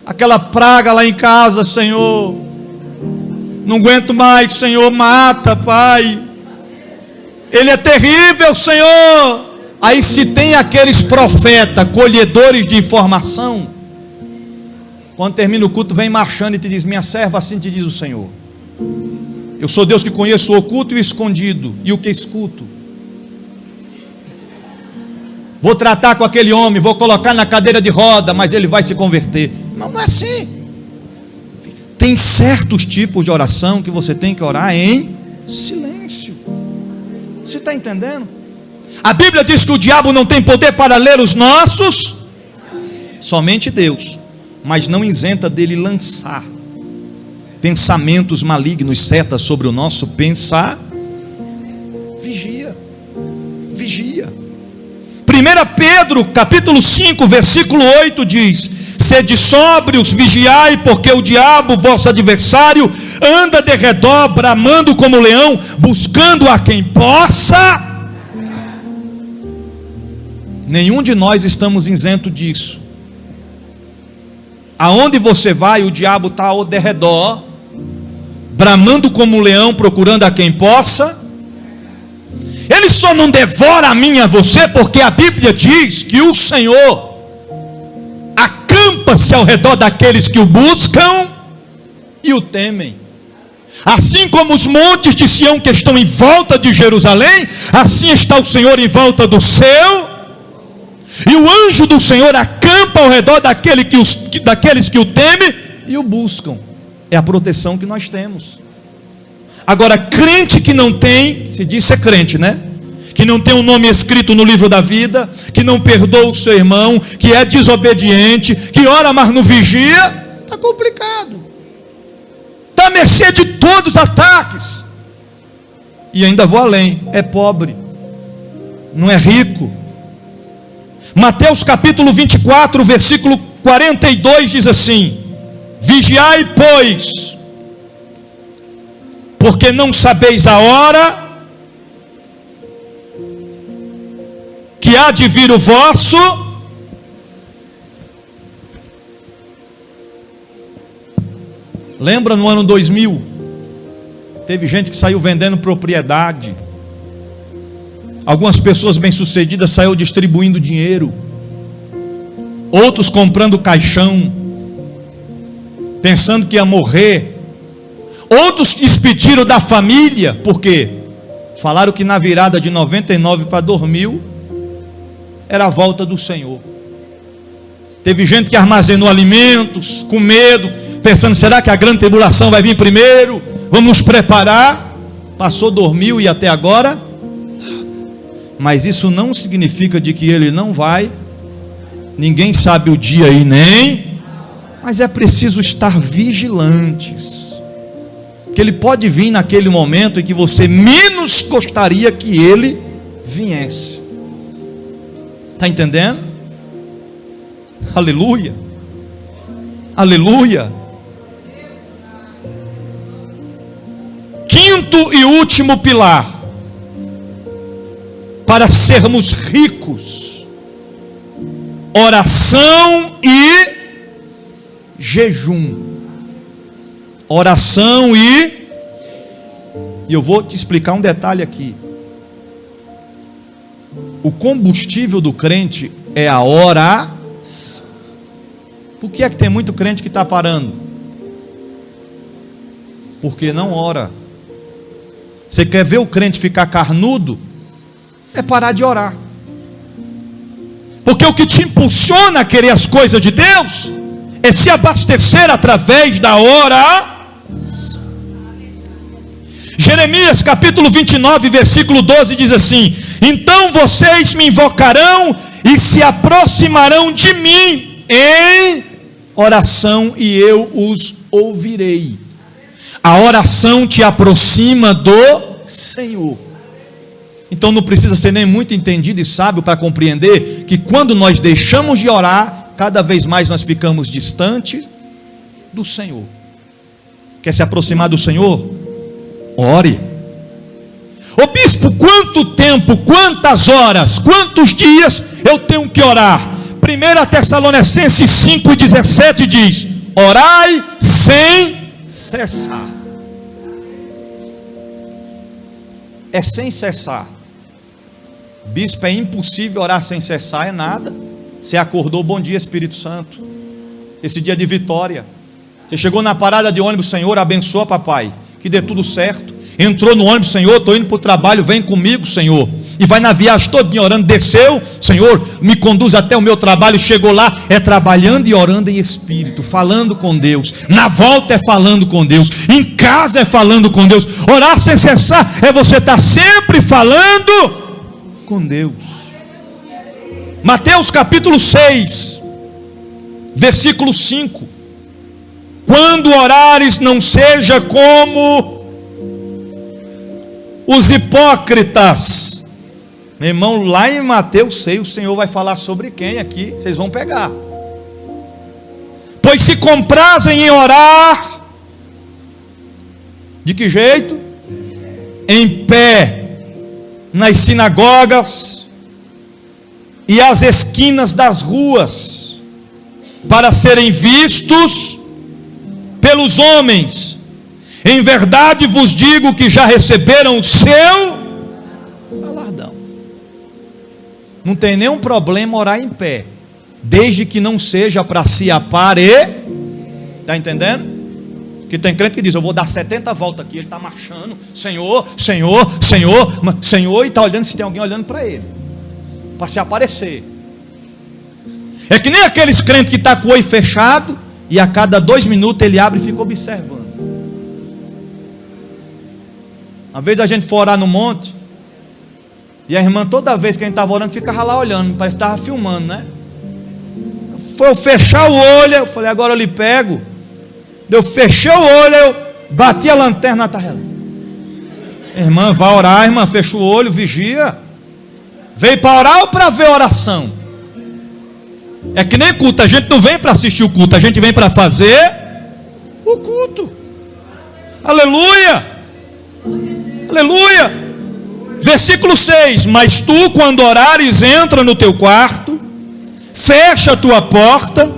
aquela praga lá em casa, Senhor, não aguento mais, Senhor, mata, Pai, ele é terrível, Senhor. Aí se tem aqueles profetas, colhedores de informação, quando termina o culto, vem marchando e te diz: minha serva, assim te diz o Senhor, eu sou Deus que conheço o oculto e o escondido, e o que escuto. Vou tratar com aquele homem, vou colocar na cadeira de roda, mas ele vai se converter. Não é assim. Tem certos tipos de oração que você tem que orar em silêncio. Você está entendendo? A Bíblia diz que o diabo não tem poder para ler os nossos, somente Deus, mas não isenta dele lançar pensamentos malignos, setas sobre o nosso pensar. Vigia, vigia. 1 Pedro capítulo 5 versículo 8 diz: sede sóbrios, vigiai, porque o diabo, vosso adversário, anda de redor, bramando como leão, buscando a quem possa. Nenhum de nós estamos isento disso. Aonde você vai, o diabo está ao derredor, bramando como um leão, procurando a quem possa. Ele só não devora a mim e a você, porque a Bíblia diz que o Senhor acampa-se ao redor daqueles que o buscam e o temem. Assim como os montes de Sião que estão em volta de Jerusalém, assim está o Senhor em volta do seu. E o anjo do Senhor acampa ao redor daqueles que o temem e o buscam. É a proteção que nós temos. Agora, crente que não tem, se diz ser crente, né? Que não tem um nome escrito no livro da vida, que não perdoa o seu irmão, que é desobediente, que ora mas não vigia, está complicado. Está à mercê de todos os ataques. E ainda vou além, é pobre, não é rico. Mateus capítulo 24, versículo 42 diz assim: vigiai, pois, porque não sabeis a hora que há de vir o vosso. Lembra no ano 2000? Teve gente que saiu vendendo propriedade. Algumas pessoas bem-sucedidas saíram distribuindo dinheiro. Outros comprando caixão, pensando que ia morrer. Outros despediram da família, porque falaram que na virada de 99 para 2000 era a volta do Senhor. Teve gente que armazenou alimentos com medo, pensando: será que a grande tribulação vai vir primeiro? Vamos nos preparar. Passou 2000 e até agora. Mas isso não significa de que ele não vai. Ninguém sabe o dia e nem. Mas é preciso estar vigilantes. que ele pode vir naquele momento em que você menos gostaria que ele viesse. Está entendendo? Aleluia, aleluia. Quinto e último pilar para sermos ricos: oração e jejum. Oração e eu vou te explicar um detalhe aqui. O combustível do crente é a oração. Por que é que tem muito crente que está parando? Porque não ora. Você quer ver o crente ficar carnudo? É parar de orar. Porque o que te impulsiona a querer as coisas de Deus é se abastecer através da oração. Jeremias capítulo 29, versículo 12 diz assim: então vocês me invocarão e se aproximarão de mim em oração e eu os ouvirei. A oração te aproxima do Senhor. Então não precisa ser nem muito entendido e sábio para compreender que quando nós deixamos de orar, cada vez mais nós ficamos distante do Senhor. Quer se aproximar do Senhor? Ore. Ô bispo, quanto tempo, quantas horas, quantos dias eu tenho que orar? 1 Tessalonicenses 5,17 diz: orai sem cessar. É sem cessar. Bispo, é impossível orar sem cessar, é nada. Você acordou, bom dia Espírito Santo, esse dia de vitória. Você chegou na parada de ônibus, Senhor, abençoa papai, que dê tudo certo. Entrou no ônibus, Senhor, estou indo para o trabalho, vem comigo, Senhor. E vai na viagem todinha orando, desceu, Senhor, me conduz até o meu trabalho. Chegou lá, é trabalhando e orando em espírito, falando com Deus. Na volta é falando com Deus, em casa é falando com Deus. Orar sem cessar é você estar sempre falando com Deus. Mateus capítulo 6, versículo 5: quando orares, não seja como os hipócritas. Meu irmão, lá em Mateus 6, o Senhor vai falar sobre quem aqui? Vocês vão pegar. Pois se comprazem em orar, de que jeito? Em pé, nas sinagogas e às esquinas das ruas, para serem vistos pelos homens. Em verdade vos digo que já receberam o seu galardão. Não tem nenhum problema orar em pé, desde que não seja para se aparecer. Está entendendo? Que tem crente que diz: eu vou dar 70 voltas aqui. Ele está marchando, Senhor, Senhor, Senhor, Senhor, e está olhando se tem alguém olhando para ele, para se aparecer. É que nem aqueles crentes que estão com o olho fechado e a cada 2 minutos ele abre e fica observando. Uma vez a gente foi orar no monte, e a irmã, toda vez que a gente estava orando, ficava lá olhando, parece que estava filmando, né? Foi eu fechar o olho, eu falei: agora eu lhe pego. Eu fechei o olho, eu bati a lanterna na tarela. Irmã, vai orar, irmã, fecha o olho, vigia. Veio para orar ou para ver a oração? É que nem culto, a gente não vem para assistir o culto, a gente vem para fazer o culto. Aleluia, aleluia. Versículo 6: mas tu, quando orares, entra no teu quarto, fecha a tua porta,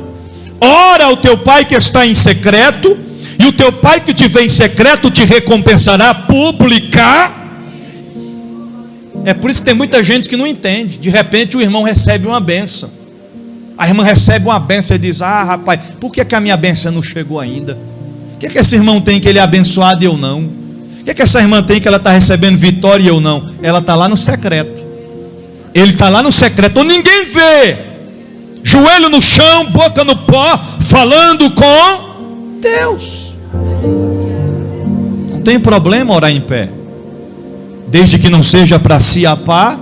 ora ao teu pai que está em secreto, e o teu pai que te vê em secreto te recompensará publicamente. É por isso que tem muita gente que não entende. De repente o irmão recebe uma bênção, a irmã recebe uma bênção e diz: ah, rapaz, por que a minha bênção não chegou ainda? O que esse irmão tem que ele é abençoado e eu não? O que essa irmã tem que ela está recebendo vitória e eu não? Ela está lá no secreto. Ele está lá no secreto, ou ninguém vê. Joelho no chão, boca no pó, falando com Deus. Não tem problema orar em pé, desde que não seja para se apar.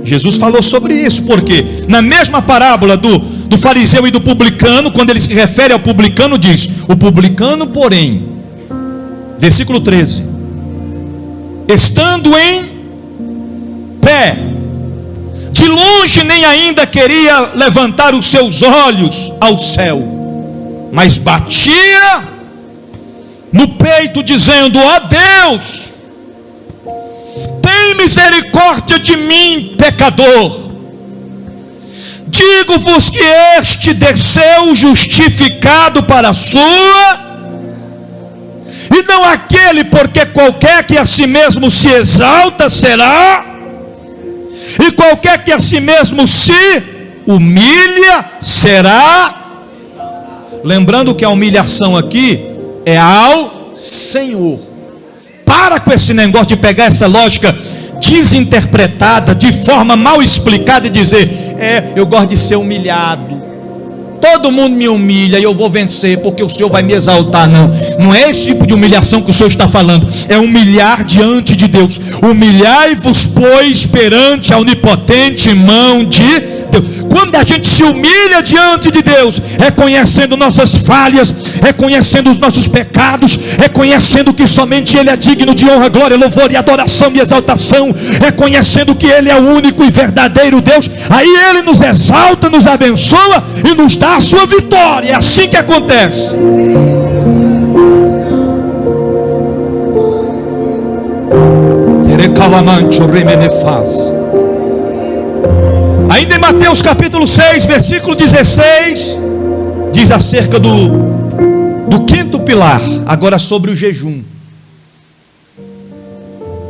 Jesus falou sobre isso, porque na mesma parábola do fariseu e do publicano, quando ele se refere ao publicano, diz: o publicano, porém, Versículo 13. Estando em pé, de longe nem ainda queria levantar os seus olhos ao céu, mas batia no peito dizendo: ó Deus, tem misericórdia de mim, pecador. Digo-vos que este desceu justificado para a sua, e não aquele, porque qualquer que a si mesmo se exalta será, e qualquer que a si mesmo se humilha será. Lembrando que a humilhação aqui é ao Senhor. Para com esse negócio de pegar essa lógica desinterpretada, de forma mal explicada, e dizer: eu gosto de ser humilhado, todo mundo me humilha e eu vou vencer porque o Senhor vai me exaltar. Não, não é esse tipo de humilhação que o Senhor está falando. É humilhar diante de Deus. Humilhai-vos, pois, perante a onipotente mão de Deus. Quando a gente se humilha diante de Deus, reconhecendo nossas falhas, reconhecendo os nossos pecados, reconhecendo que somente Ele é digno de honra, glória, louvor e adoração e exaltação, reconhecendo que Ele é o único e verdadeiro Deus, aí Ele nos exalta, nos abençoa e nos dá a sua vitória. É assim que acontece. Ainda em Mateus capítulo 6, versículo 16, diz acerca do quinto pilar, agora sobre o jejum.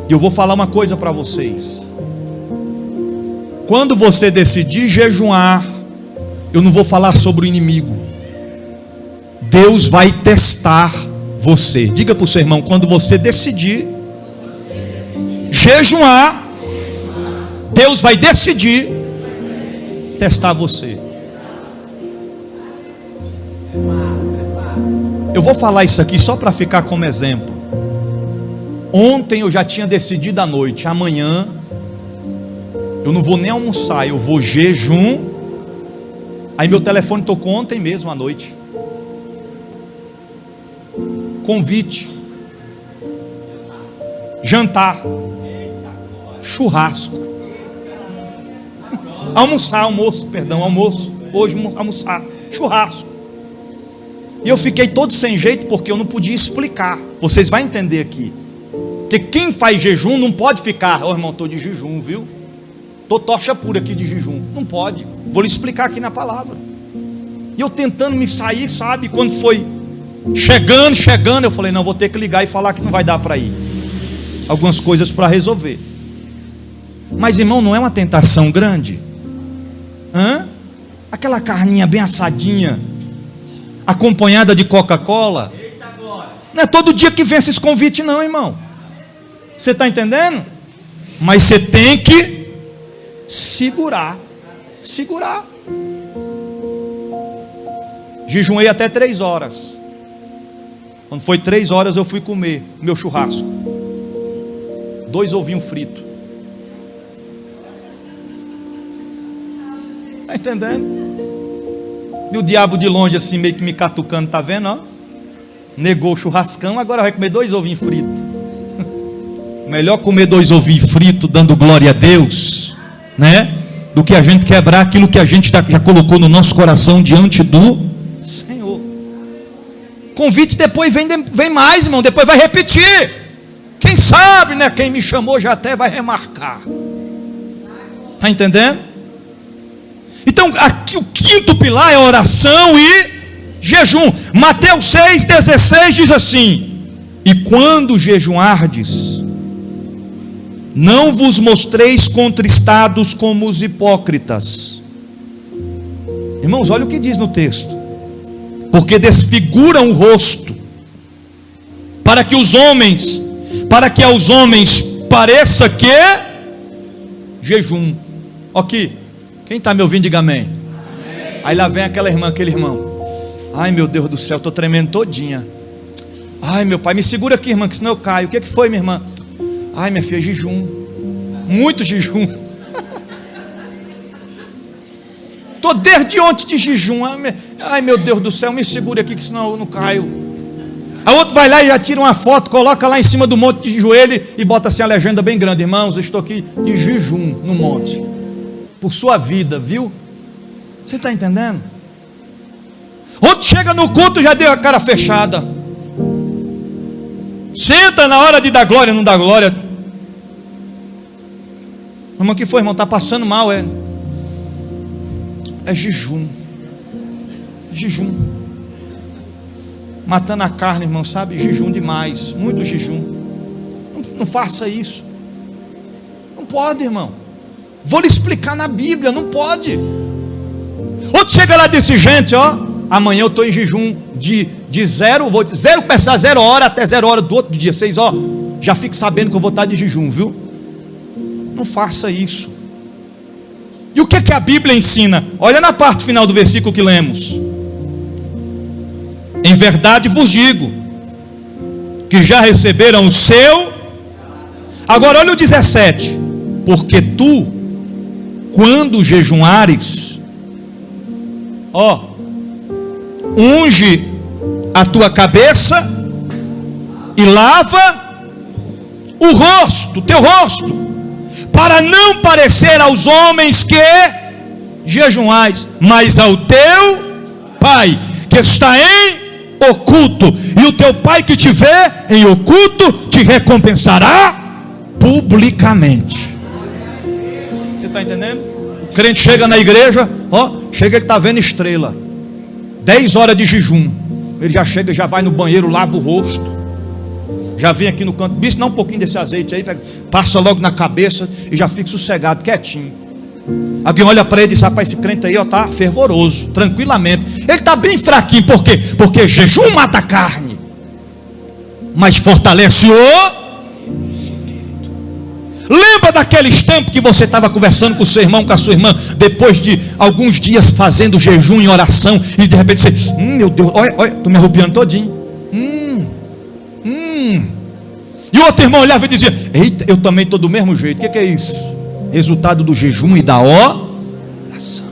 E eu vou falar uma coisa para vocês: quando você decidir jejuar, eu não vou falar sobre o inimigo. Deus vai testar você. Diga para o seu irmão: quando você decidir jejuar, Deus vai decidir testar você. Eu vou falar isso aqui só para ficar como exemplo. Ontem eu já tinha decidido à noite: amanhã eu não vou nem almoçar, eu vou jejum. Aí meu telefone tocou ontem mesmo à noite. Convite, jantar, churrasco, almoço, hoje almoçar, churrasco. E eu fiquei todo sem jeito, porque eu não podia explicar. Vocês vão entender aqui, porque quem faz jejum não pode ficar: ô irmão, estou de jejum, viu? Estou tocha pura aqui de jejum. Não pode. Vou lhe explicar aqui na palavra. E eu tentando me sair, sabe? Quando foi chegando, eu falei: não, vou ter que ligar e falar que não vai dar para ir. Algumas coisas para resolver. Mas irmão, não é uma tentação grande? Aquela carninha bem assadinha, acompanhada de Coca-Cola. Não é todo dia que vem esses convites não, irmão. Você está entendendo? Mas você tem que segurar. Jejuei até 3 horas. Quando foi 3 horas eu fui comer meu churrasco, 2 ovinhos fritos. Está entendendo? E o diabo de longe assim, meio que me catucando, tá vendo? Ó? Negou o churrascão, agora vai comer 2 ovinhos fritos. Melhor comer 2 ovinhos fritos dando glória a Deus, né? Do que a gente quebrar aquilo que a gente já colocou no nosso coração diante do Senhor. Convite depois vem mais, irmão, depois vai repetir. Quem sabe, né? Quem me chamou já até vai remarcar. Está entendendo? Então aqui o quinto pilar é oração e jejum. Mateus 6,16 diz assim: e quando jejuardes, não vos mostreis contristados como os hipócritas. Irmãos, olha o que diz no texto: porque desfiguram o rosto, para que aos homens pareça que jejum. Aqui, quem está me ouvindo, diga amém. Aí lá vem aquele irmão: ai meu Deus do céu, estou tremendo todinha. Ai meu pai, me segura aqui, irmã, que senão eu caio. O que foi, minha irmã? Ai minha filha, jejum, muito jejum. Estou desde ontem de jejum. Ai meu Deus do céu, me segura aqui que senão eu não caio. A outro vai lá e já tira uma foto, coloca lá em cima do monte de joelho e bota assim a legenda bem grande: irmãos, eu estou aqui de jejum no monte, por sua vida, viu? Você está entendendo? Outro chega no culto, já deu a cara fechada. Senta na hora de dar glória, não dá glória. Irmão, que foi, irmão? Está passando mal, é jejum. Jejum. Matando a carne, irmão, sabe? Jejum demais, muito jejum. Não faça isso. Não pode, irmão. Vou lhe explicar na Bíblia, não pode. Outro chega lá desse gente, ó: amanhã eu estou em jejum de zero, vou começar 0 hora até 0 hora do outro dia, 6 horas. Já fique sabendo que eu vou estar de jejum, viu? Não faça isso. E o que é que a Bíblia ensina? Olha na parte final do versículo que lemos: em verdade vos digo, que já receberam o seu. Agora olha o 17: porque tu, quando jejuares, unge a tua cabeça e lava o rosto, teu rosto, para não parecer aos homens que jejuais, mas ao teu Pai que está em oculto, e o teu Pai que te vê em oculto te recompensará publicamente. Você está entendendo? O crente chega na igreja, chega, ele está vendo estrela, 10 horas de jejum, ele já chega, já vai no banheiro, lava o rosto, já vem aqui no canto: bispo, dá um pouquinho desse azeite aí, passa logo na cabeça e já fica sossegado, quietinho. Alguém olha para ele e diz: rapaz, esse crente aí está fervoroso, tranquilamente. Ele está bem fraquinho, por quê? Porque jejum mata a carne, mas fortalece o espírito. Lembra daqueles tempos que você estava conversando com o seu irmão, com a sua irmã, depois de alguns dias fazendo jejum em oração, e de repente você: meu Deus, olha, estou me arrupiando todinho. E o outro irmão olhava e dizia: eita, eu também estou do mesmo jeito. O que é isso? Resultado do jejum e da oração.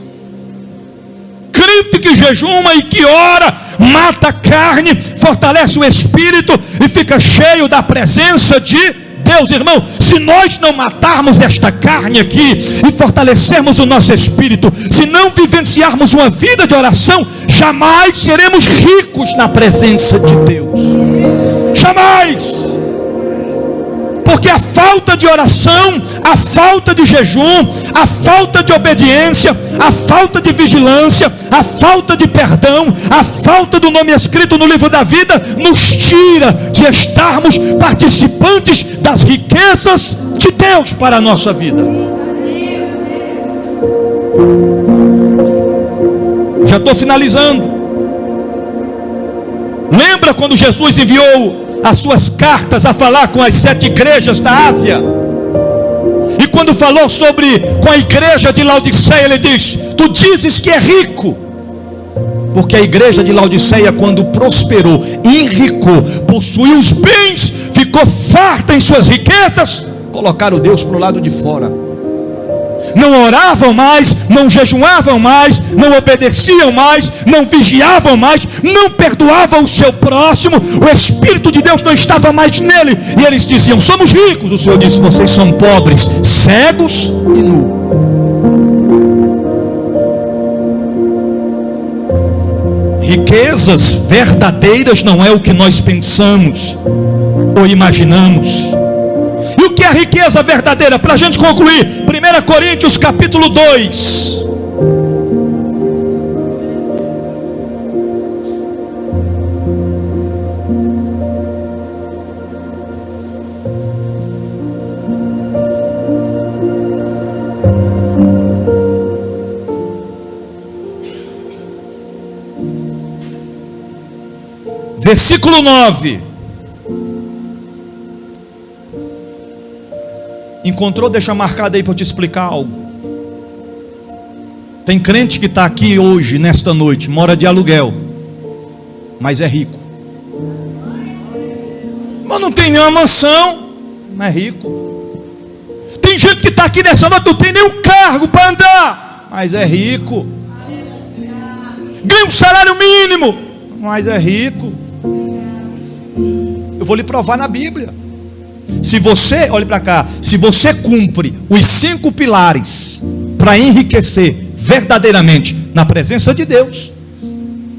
Crente que jejuma e que ora, mata a carne, fortalece o espírito e fica cheio da presença de Deus. Irmão, se nós não matarmos esta carne aqui e fortalecermos o nosso espírito, se não vivenciarmos uma vida de oração, jamais seremos ricos na presença de Deus. Jamais. Porque a falta de oração, a falta de jejum, a falta de obediência, a falta de vigilância, a falta de perdão, a falta do nome escrito no livro da vida, nos tira de estarmos participantes das riquezas de Deus para a nossa vida. Já estou finalizando. Lembra quando Jesus enviou as suas cartas a falar com as 7 igrejas da Ásia? E quando falou com a igreja de Laodiceia, ele diz: tu dizes que é rico. Porque a igreja de Laodiceia, quando prosperou, enricou, possuiu os bens, ficou farta em suas riquezas, colocaram Deus para o lado de fora. Não oravam mais, não jejuavam mais, não obedeciam mais, não vigiavam mais, não perdoavam o seu próximo. O Espírito de Deus não estava mais nele, e eles diziam: somos ricos. O Senhor disse: vocês são pobres, cegos e nus. Riquezas verdadeiras não é o que nós pensamos ou imaginamos. E o que é riqueza verdadeira? Para a gente concluir, 1 Coríntios capítulo 2. Versículo 9. Encontrou? Deixa marcado aí para eu te explicar algo. Tem crente que está aqui hoje, nesta noite, mora de aluguel, mas é rico. Mas não tem nenhuma mansão, mas é rico. Tem gente que está aqui nessa noite, não tem nem um cargo para andar, mas é rico. Ganha um salário mínimo, mas é rico. Eu vou lhe provar na Bíblia. Se você, olhe para cá, se você cumpre os 5 pilares para enriquecer verdadeiramente na presença de Deus,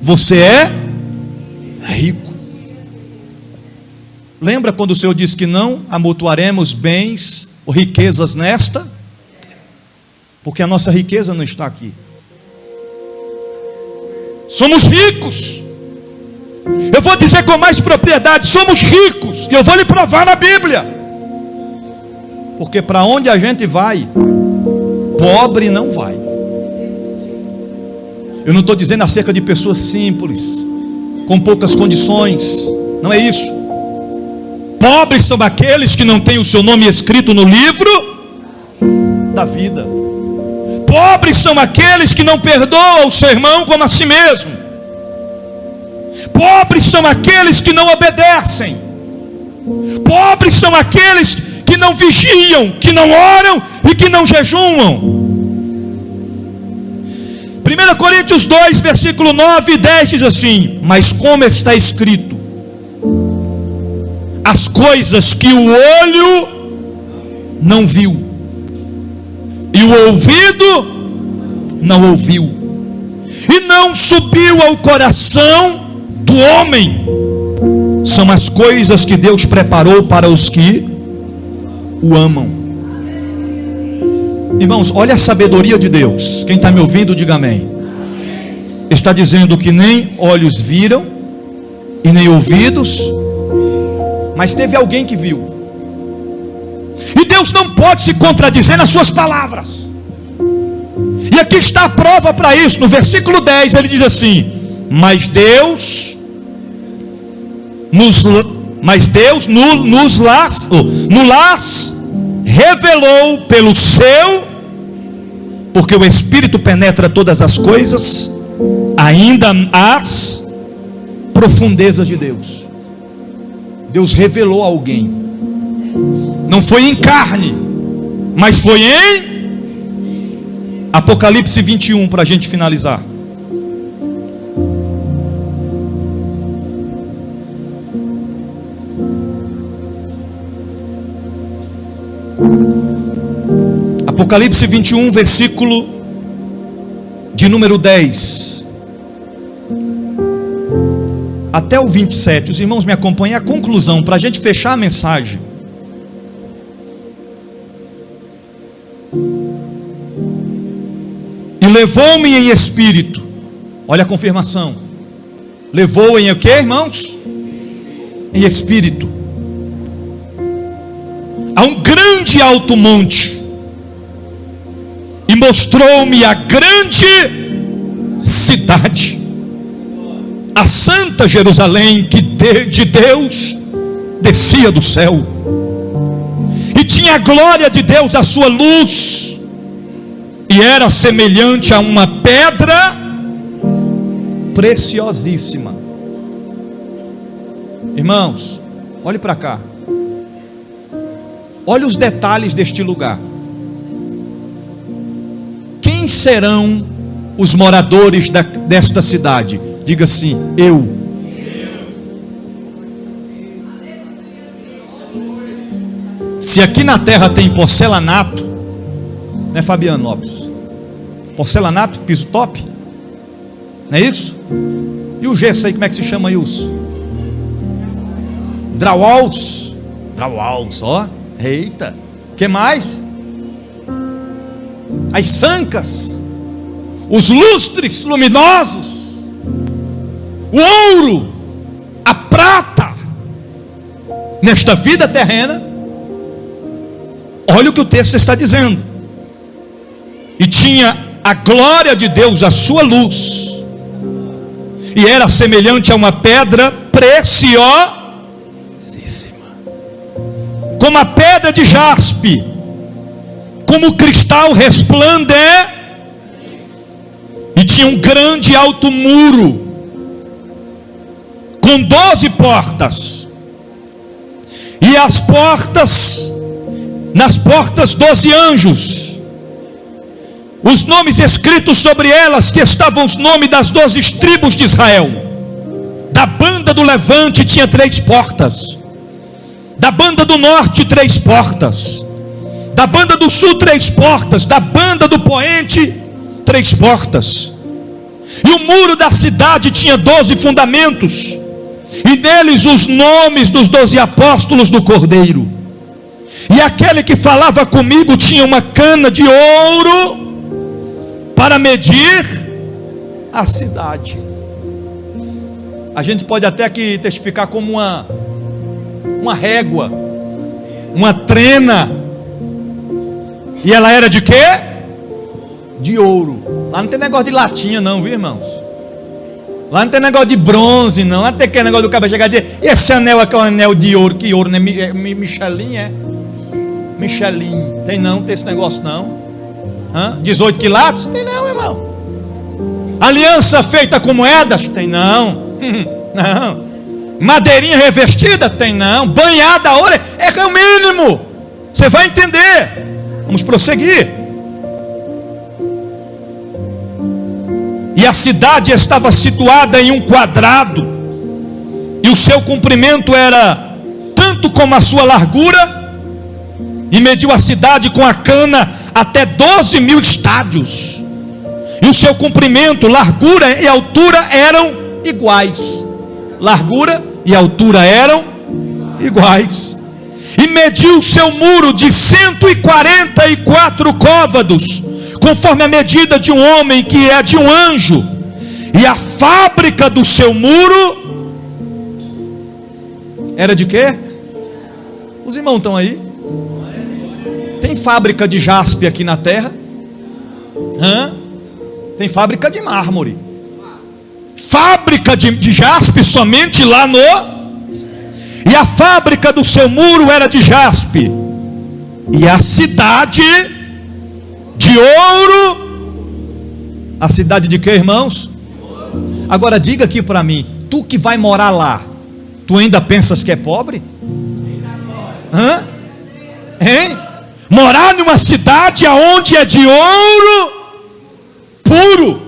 você é rico. Lembra quando o Senhor disse que não amontoaremos bens ou riquezas nesta? Porque a nossa riqueza não está aqui. Somos ricos. Eu vou dizer com mais propriedade, somos ricos. E eu vou lhe provar na Bíblia. Porque para onde a gente vai, pobre não vai. Eu não estou dizendo acerca de pessoas simples, com poucas condições. Não é isso. Pobres são aqueles que não têm o seu nome escrito no livro da vida. Pobres são aqueles que não perdoam o seu irmão como a si mesmo. Pobres são aqueles que não obedecem. Pobres são aqueles que não vigiam, que não oram e que não jejuam. 1 Coríntios 2, versículo 9 e 10 diz assim: mas como está escrito, as coisas que o olho não viu e o ouvido não ouviu e não subiu ao coração do homem, são as coisas que Deus preparou para os que o amam. Irmãos, olha a sabedoria de Deus. Quem está me ouvindo, diga amém. Está dizendo que nem olhos viram e nem ouvidos, mas teve alguém que viu. E Deus não pode se contradizer nas suas palavras. E aqui está a prova para isso. No versículo 10 ele diz assim: mas Deus nos revelou pelo seu, porque o Espírito penetra todas as coisas, ainda as profundezas de Deus. Deus revelou a alguém. Não foi em carne, mas foi em Apocalipse 21, para a gente finalizar. Apocalipse 21, versículo de número 10 até o 27. Os irmãos me acompanhem a conclusão, para a gente fechar a mensagem. E levou-me em espírito. Olha a confirmação. Levou em o que, irmãos? Em espírito. A um grande alto monte. E mostrou-me a grande cidade, a santa Jerusalém, que de Deus descia do céu. E tinha a glória de Deus, a sua luz. E era semelhante a uma pedra preciosíssima. Irmãos, olhe para cá. Olhe os detalhes deste lugar. Quem serão os moradores desta cidade? Diga assim: eu. Se aqui na terra tem porcelanato, né, Fabiano Lopes? Porcelanato, piso top, não é isso? E o gesso aí, como é que se chama isso? Drywalls. Drywalls, ó. Eita. Que mais? As sancas, os lustres luminosos, o ouro, a prata. Nesta vida terrena, olha o que o texto está dizendo. E tinha a glória de Deus, a sua luz, e era semelhante a uma pedra preciosíssima, como a pedra de jaspe, como cristal resplande. E tinha um grande alto muro, com 12 portas, e as portas, nas portas 12 anjos, os nomes escritos sobre elas, que estavam os nomes das 12 tribos de Israel. Da banda do levante tinha 3 portas. Da banda do norte 3 portas. Da banda do sul 3 portas. Da banda do poente 3 portas. E o muro da cidade tinha 12 fundamentos, e neles os nomes dos 12 apóstolos do Cordeiro. E aquele que falava comigo tinha uma cana de ouro para medir a cidade. A gente pode até aqui testificar como uma régua, uma trena. E ela era de quê? De ouro. Lá não tem negócio de latinha não, viu, irmãos? Lá não tem negócio de bronze não. Lá tem aquele negócio do cara chegar e dizer: e esse anel aqui é um anel de ouro. Que ouro, né? Michelin, é? Michelin. Tem não, tem esse negócio não. 18 quilates? Tem não, irmão. Aliança feita com moedas? Tem não. Não. Madeirinha revestida? Tem não. Banhada a ouro? É o mínimo. Você vai entender. Vamos prosseguir. E a cidade estava situada em um quadrado, e o seu comprimento era tanto como a sua largura, e mediu a cidade com a cana até 12.000 estádios, e o seu comprimento, largura e altura eram iguais. Largura e altura eram iguais. E mediu o seu muro de 144 côvados, conforme a medida de um homem, que é de um anjo. E a fábrica do seu muro era de quê? Os irmãos estão aí? Tem fábrica de jaspe aqui na terra? Tem fábrica de mármore. Fábrica de jaspe somente lá no... E a fábrica do seu muro era de jaspe, e a cidade de ouro. A cidade de quê, irmãos? Agora diga aqui para mim, tu que vai morar lá, tu ainda pensas que é pobre? Hein? Morar numa cidade aonde é de ouro puro,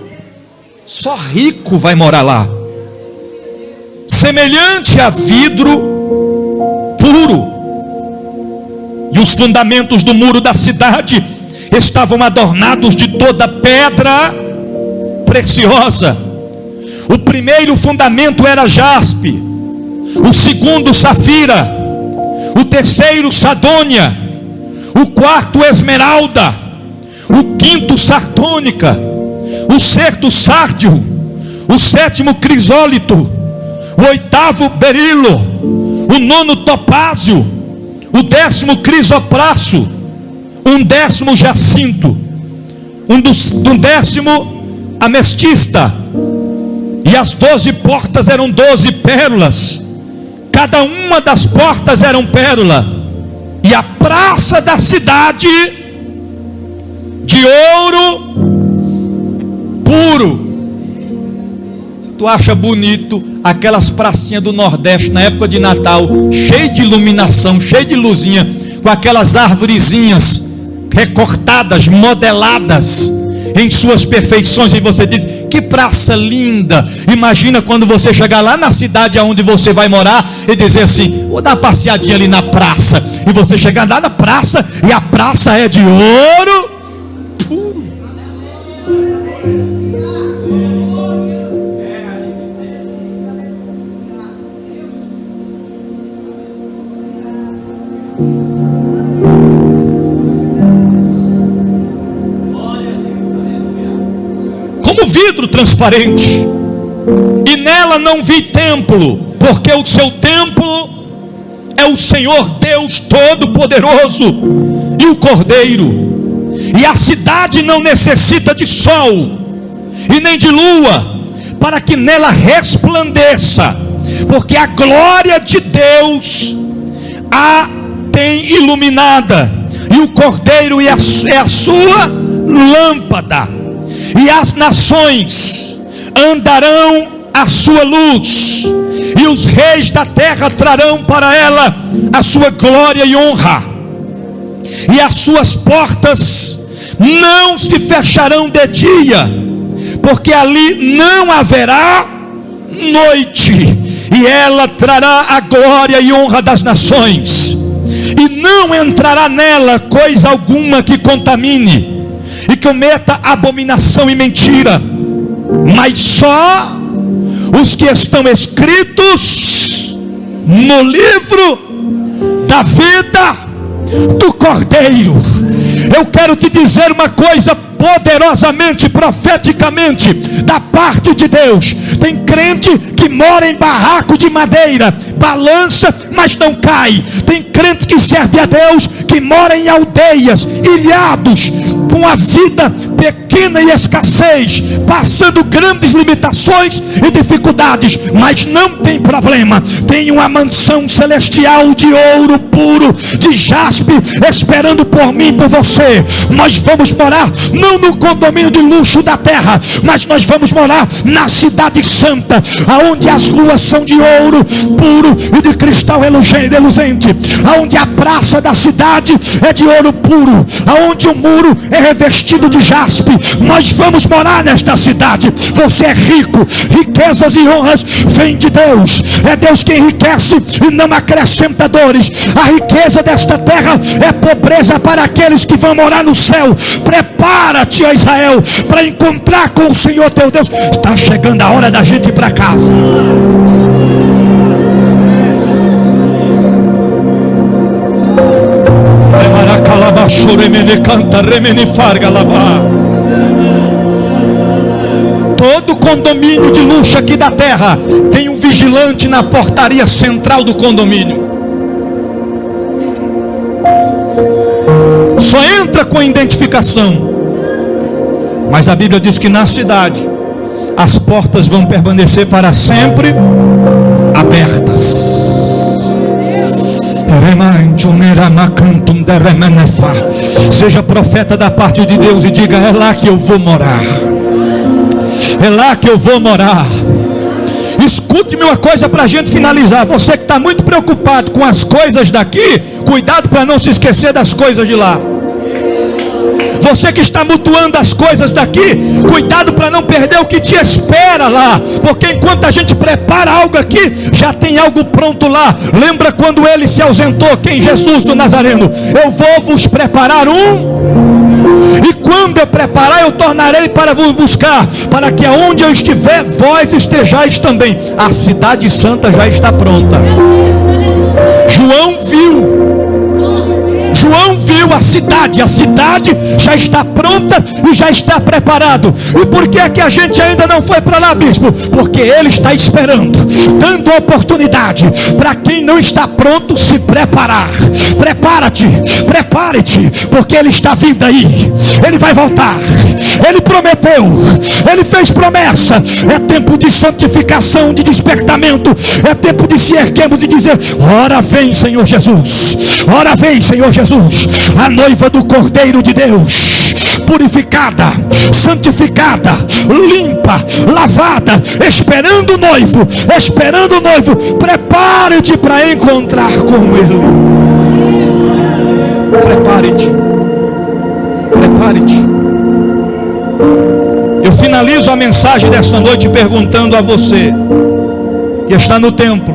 só rico vai morar lá. Semelhante a vidro puro. E os fundamentos do muro da cidade estavam adornados de toda pedra preciosa. O primeiro fundamento era jaspe, o segundo safira, o terceiro sadônia, o quarto esmeralda, o quinto sardônica, o sexto sárdio, o sétimo crisólito, o oitavo berilo, o nono topázio, o 10º crisopraso, um 10º jacinto, um 10º ametista. E as 12 portas eram 12 pérolas, cada uma das portas era uma pérola. E a praça da cidade de ouro puro. Tu acha bonito aquelas pracinhas do Nordeste na época de Natal, cheio de iluminação, cheio de luzinha, com aquelas arvorezinhas recortadas, modeladas em suas perfeições, e você diz: que praça linda. Imagina quando você chegar lá na cidade aonde você vai morar e dizer assim: vou dar uma passeadinha ali na praça, e você chegar lá na praça e a praça é de ouro puro. Como vidro transparente, e nela não vi templo, porque o seu templo é o Senhor Deus Todo-Poderoso e o Cordeiro. E a cidade não necessita de sol e nem de lua, para que nela resplandeça, porque a glória de Deus a tem iluminada, e o Cordeiro é a sua lâmpada. E as nações andarão à sua luz, e os reis da terra trarão para ela a sua glória e honra. E as suas portas não se fecharão de dia, porque ali não haverá noite. e ela trará a glória e honra das nações, e não entrará nela coisa alguma que contamine e cometa abominação e mentira, mas só os que estão escritos no livro da vida do Cordeiro. Eu quero te dizer uma coisa poderosamente, profeticamente, da parte de Deus. Tem crente que mora em barraco de madeira, balança, mas não cai. Tem crente que serve a Deus, que mora em aldeias, ilhados, com a vida pequena e escassez, passando grandes limitações e dificuldades, mas não tem problema. Tem uma mansão celestial de ouro puro, de jaspe, esperando por mim e por você. Nós vamos morar não no condomínio de luxo da terra, mas nós vamos morar na cidade santa, aonde as ruas são de ouro puro e de cristal reluzente, aonde a praça da cidade é de ouro puro, aonde o muro é revestido de jaspe. Nós vamos morar nesta cidade. Você é rico, riquezas e honras vêm de Deus. É Deus quem enriquece e não acrescenta dores. A riqueza desta terra é pobreza para aqueles que vão morar no céu. Prepara-te, ó Israel, para encontrar com o Senhor teu Deus. Está chegando a hora da gente ir para casa. Todo condomínio de luxo aqui da terra tem um vigilante na portaria central do condomínio. Só entra com identificação. Mas a Bíblia diz que na cidade as portas vão permanecer para sempre abertas. Seja profeta da parte de Deus e diga: é lá que eu vou morar. É lá que eu vou morar. Escute-me uma coisa para a gente finalizar. Você que está muito preocupado com as coisas daqui, cuidado para não se esquecer das coisas de lá. Você que está mutuando as coisas daqui, cuidado para não perder o que te espera lá, porque enquanto a gente prepara algo aqui, já tem algo pronto lá. Lembra quando ele se ausentou? Quem? Jesus do Nazareno. Eu vou vos preparar e quando eu preparar, eu tornarei para vos buscar, para que aonde eu estiver, vós estejais também. A cidade santa já está pronta. João viu a cidade já está pronta e já está preparado. E por que é que a gente ainda não foi para lá, bispo? Porque ele está esperando, dando oportunidade para quem não está pronto se preparar. Prepare-te, porque ele está vindo aí, ele vai voltar, ele prometeu, ele fez promessa. É tempo de santificação, de despertamento, é tempo de se erguermos e dizer: ora vem, Senhor Jesus, ora vem, Senhor Jesus. A noiva do Cordeiro de Deus, purificada, santificada, limpa, lavada, esperando o noivo. Prepare-te para encontrar com ele. Prepare-te. Eu finalizo a mensagem desta noite perguntando a você que está no templo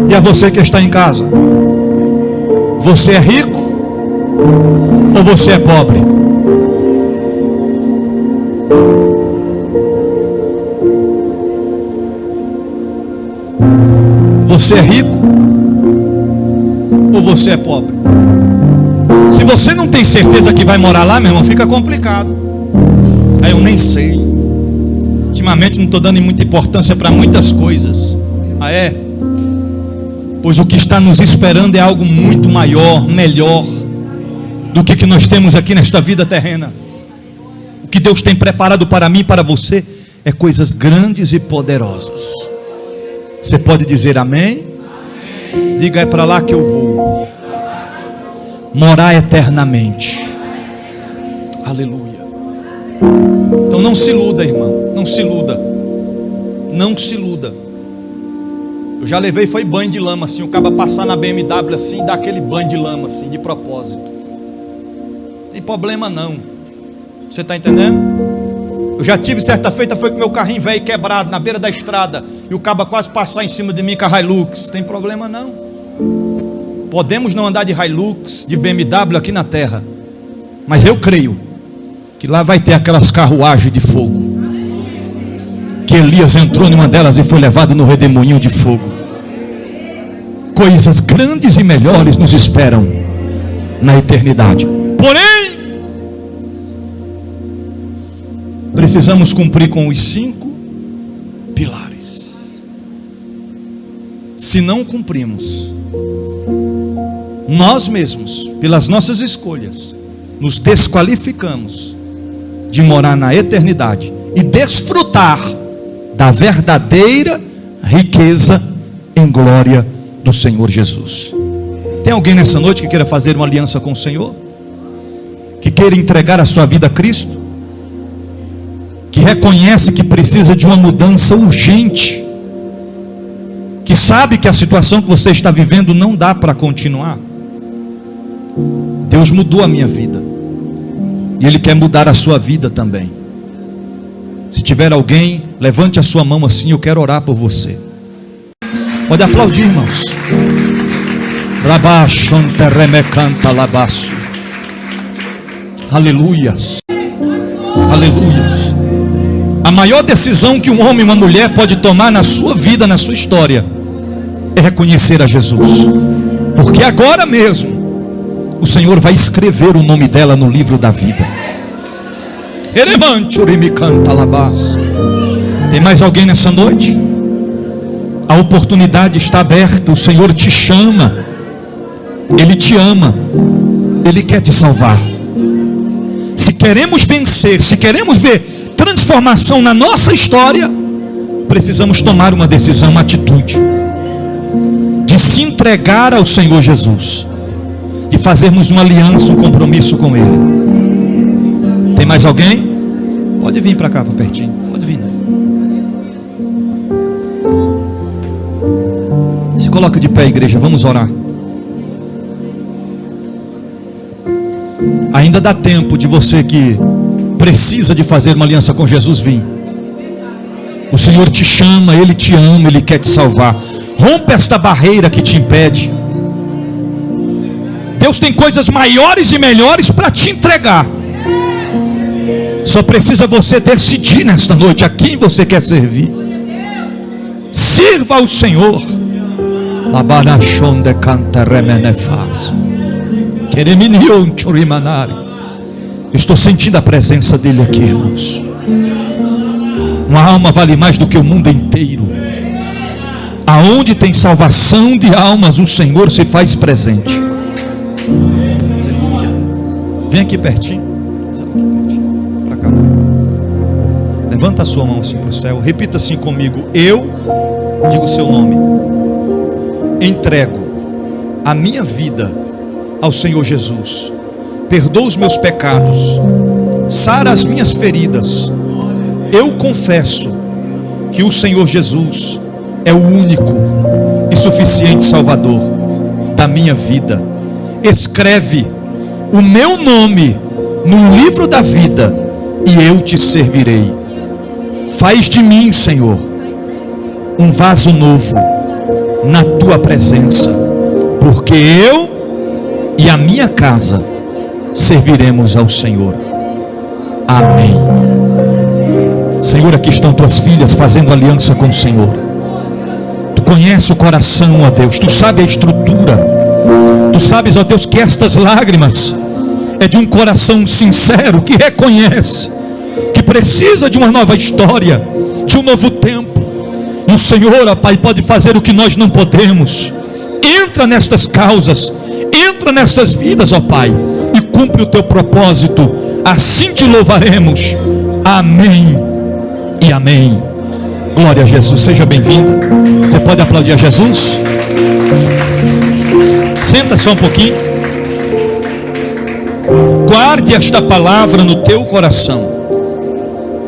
e a você que está em casa: você é rico ou você é pobre? Você é rico ou você é pobre? Se você não tem certeza que vai morar lá, meu irmão, fica complicado. Aí eu nem sei. Ultimamente não estou dando muita importância para muitas coisas. Ah, é? Pois o que está nos esperando é algo muito maior, melhor do que nós temos aqui nesta vida terrena. O que Deus tem preparado para mim e para você é coisas grandes e poderosas. Você pode dizer amém? Amém. Diga: é para lá que eu vou morar eternamente. Aleluia. Então não se iluda, irmão. Não se iluda. Eu já levei, foi banho de lama assim. O cara passar na BMW assim e dar aquele banho de lama assim, de propósito. Não tem problema não. Você está entendendo? Eu já tive certa feita, foi com meu carrinho velho quebrado na beira da estrada, e o caba quase passar em cima de mim com a Hilux. Tem problema não. Podemos não andar de Hilux, de BMW aqui na terra, mas eu creio que lá vai ter aquelas carruagens de fogo, que Elias entrou numa delas e foi levado no redemoinho de fogo. Coisas grandes e melhores nos esperam na eternidade. Porém, precisamos cumprir com os 5 pilares. Se não cumprimos, nós mesmos, pelas nossas escolhas, nos desqualificamos de morar na eternidade e desfrutar da verdadeira riqueza em glória do Senhor Jesus. Tem alguém nessa noite que queira fazer uma aliança com o Senhor? Que queira entregar a sua vida a Cristo? Que reconhece que precisa de uma mudança urgente? Que sabe que a situação que você está vivendo não dá para continuar? Deus mudou a minha vida, e Ele quer mudar a sua vida também. Se tiver alguém, levante a sua mão assim, eu quero orar por você. Pode aplaudir, irmãos. Aleluias. Aleluias. A maior decisão que um homem e uma mulher pode tomar na sua vida, na sua história, é reconhecer a Jesus. Porque agora mesmo o Senhor vai escrever o nome dela no livro da vida. Tem mais alguém nessa noite? A oportunidade está aberta. O Senhor te chama, Ele te ama, Ele quer te salvar. Se queremos vencer, se queremos ver transformação na nossa história, precisamos tomar uma decisão, uma atitude de se entregar ao Senhor Jesus, de fazermos uma aliança, um compromisso com Ele. Tem mais alguém? Pode vir para cá, para pertinho. Pode vir. Se coloca de pé, igreja, vamos orar. Ainda dá tempo de você que precisa de fazer uma aliança com Jesus vir. O Senhor te chama, Ele te ama, Ele quer te salvar. Rompe esta barreira que te impede. Deus tem coisas maiores e melhores para te entregar. Só precisa você decidir nesta noite a quem você quer servir. Sirva ao Senhor. Estou sentindo a presença dele aqui, irmãos. Uma alma vale mais do que o mundo inteiro. Aonde tem salvação de almas, o Senhor se faz presente. Aleluia. Vem aqui pertinho. Para cá. Levanta a sua mão assim para o céu. Repita assim comigo. Eu, diga o seu nome, entrego a minha vida ao Senhor Jesus. Perdoa os meus pecados, sara as minhas feridas. Eu confesso que o Senhor Jesus é o único e suficiente Salvador da minha vida. Escreve o meu nome no livro da vida e eu te servirei. Faz de mim, Senhor, um vaso novo na tua presença, porque eu e a minha casa serviremos ao Senhor. Amém. Senhor, aqui estão tuas filhas fazendo aliança com o Senhor. Tu conheces o coração, ó Deus. Tu sabes a estrutura. Tu sabes, ó Deus, que estas lágrimas é de um coração sincero, que reconhece que precisa de uma nova história, de um novo tempo. E o Senhor, ó Pai, pode fazer o que nós não podemos. Entra nestas causas, entra nestas vidas, ó Pai, e cumpre o teu propósito. Assim te louvaremos. Amém e amém. Glória a Jesus. Seja bem-vindo. Você pode aplaudir a Jesus? Senta só um pouquinho. Guarde esta palavra no teu coração,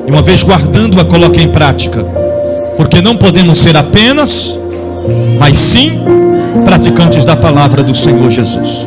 e uma vez guardando-a, coloque em prática, porque não podemos ser apenas, mas sim praticantes da palavra do Senhor Jesus.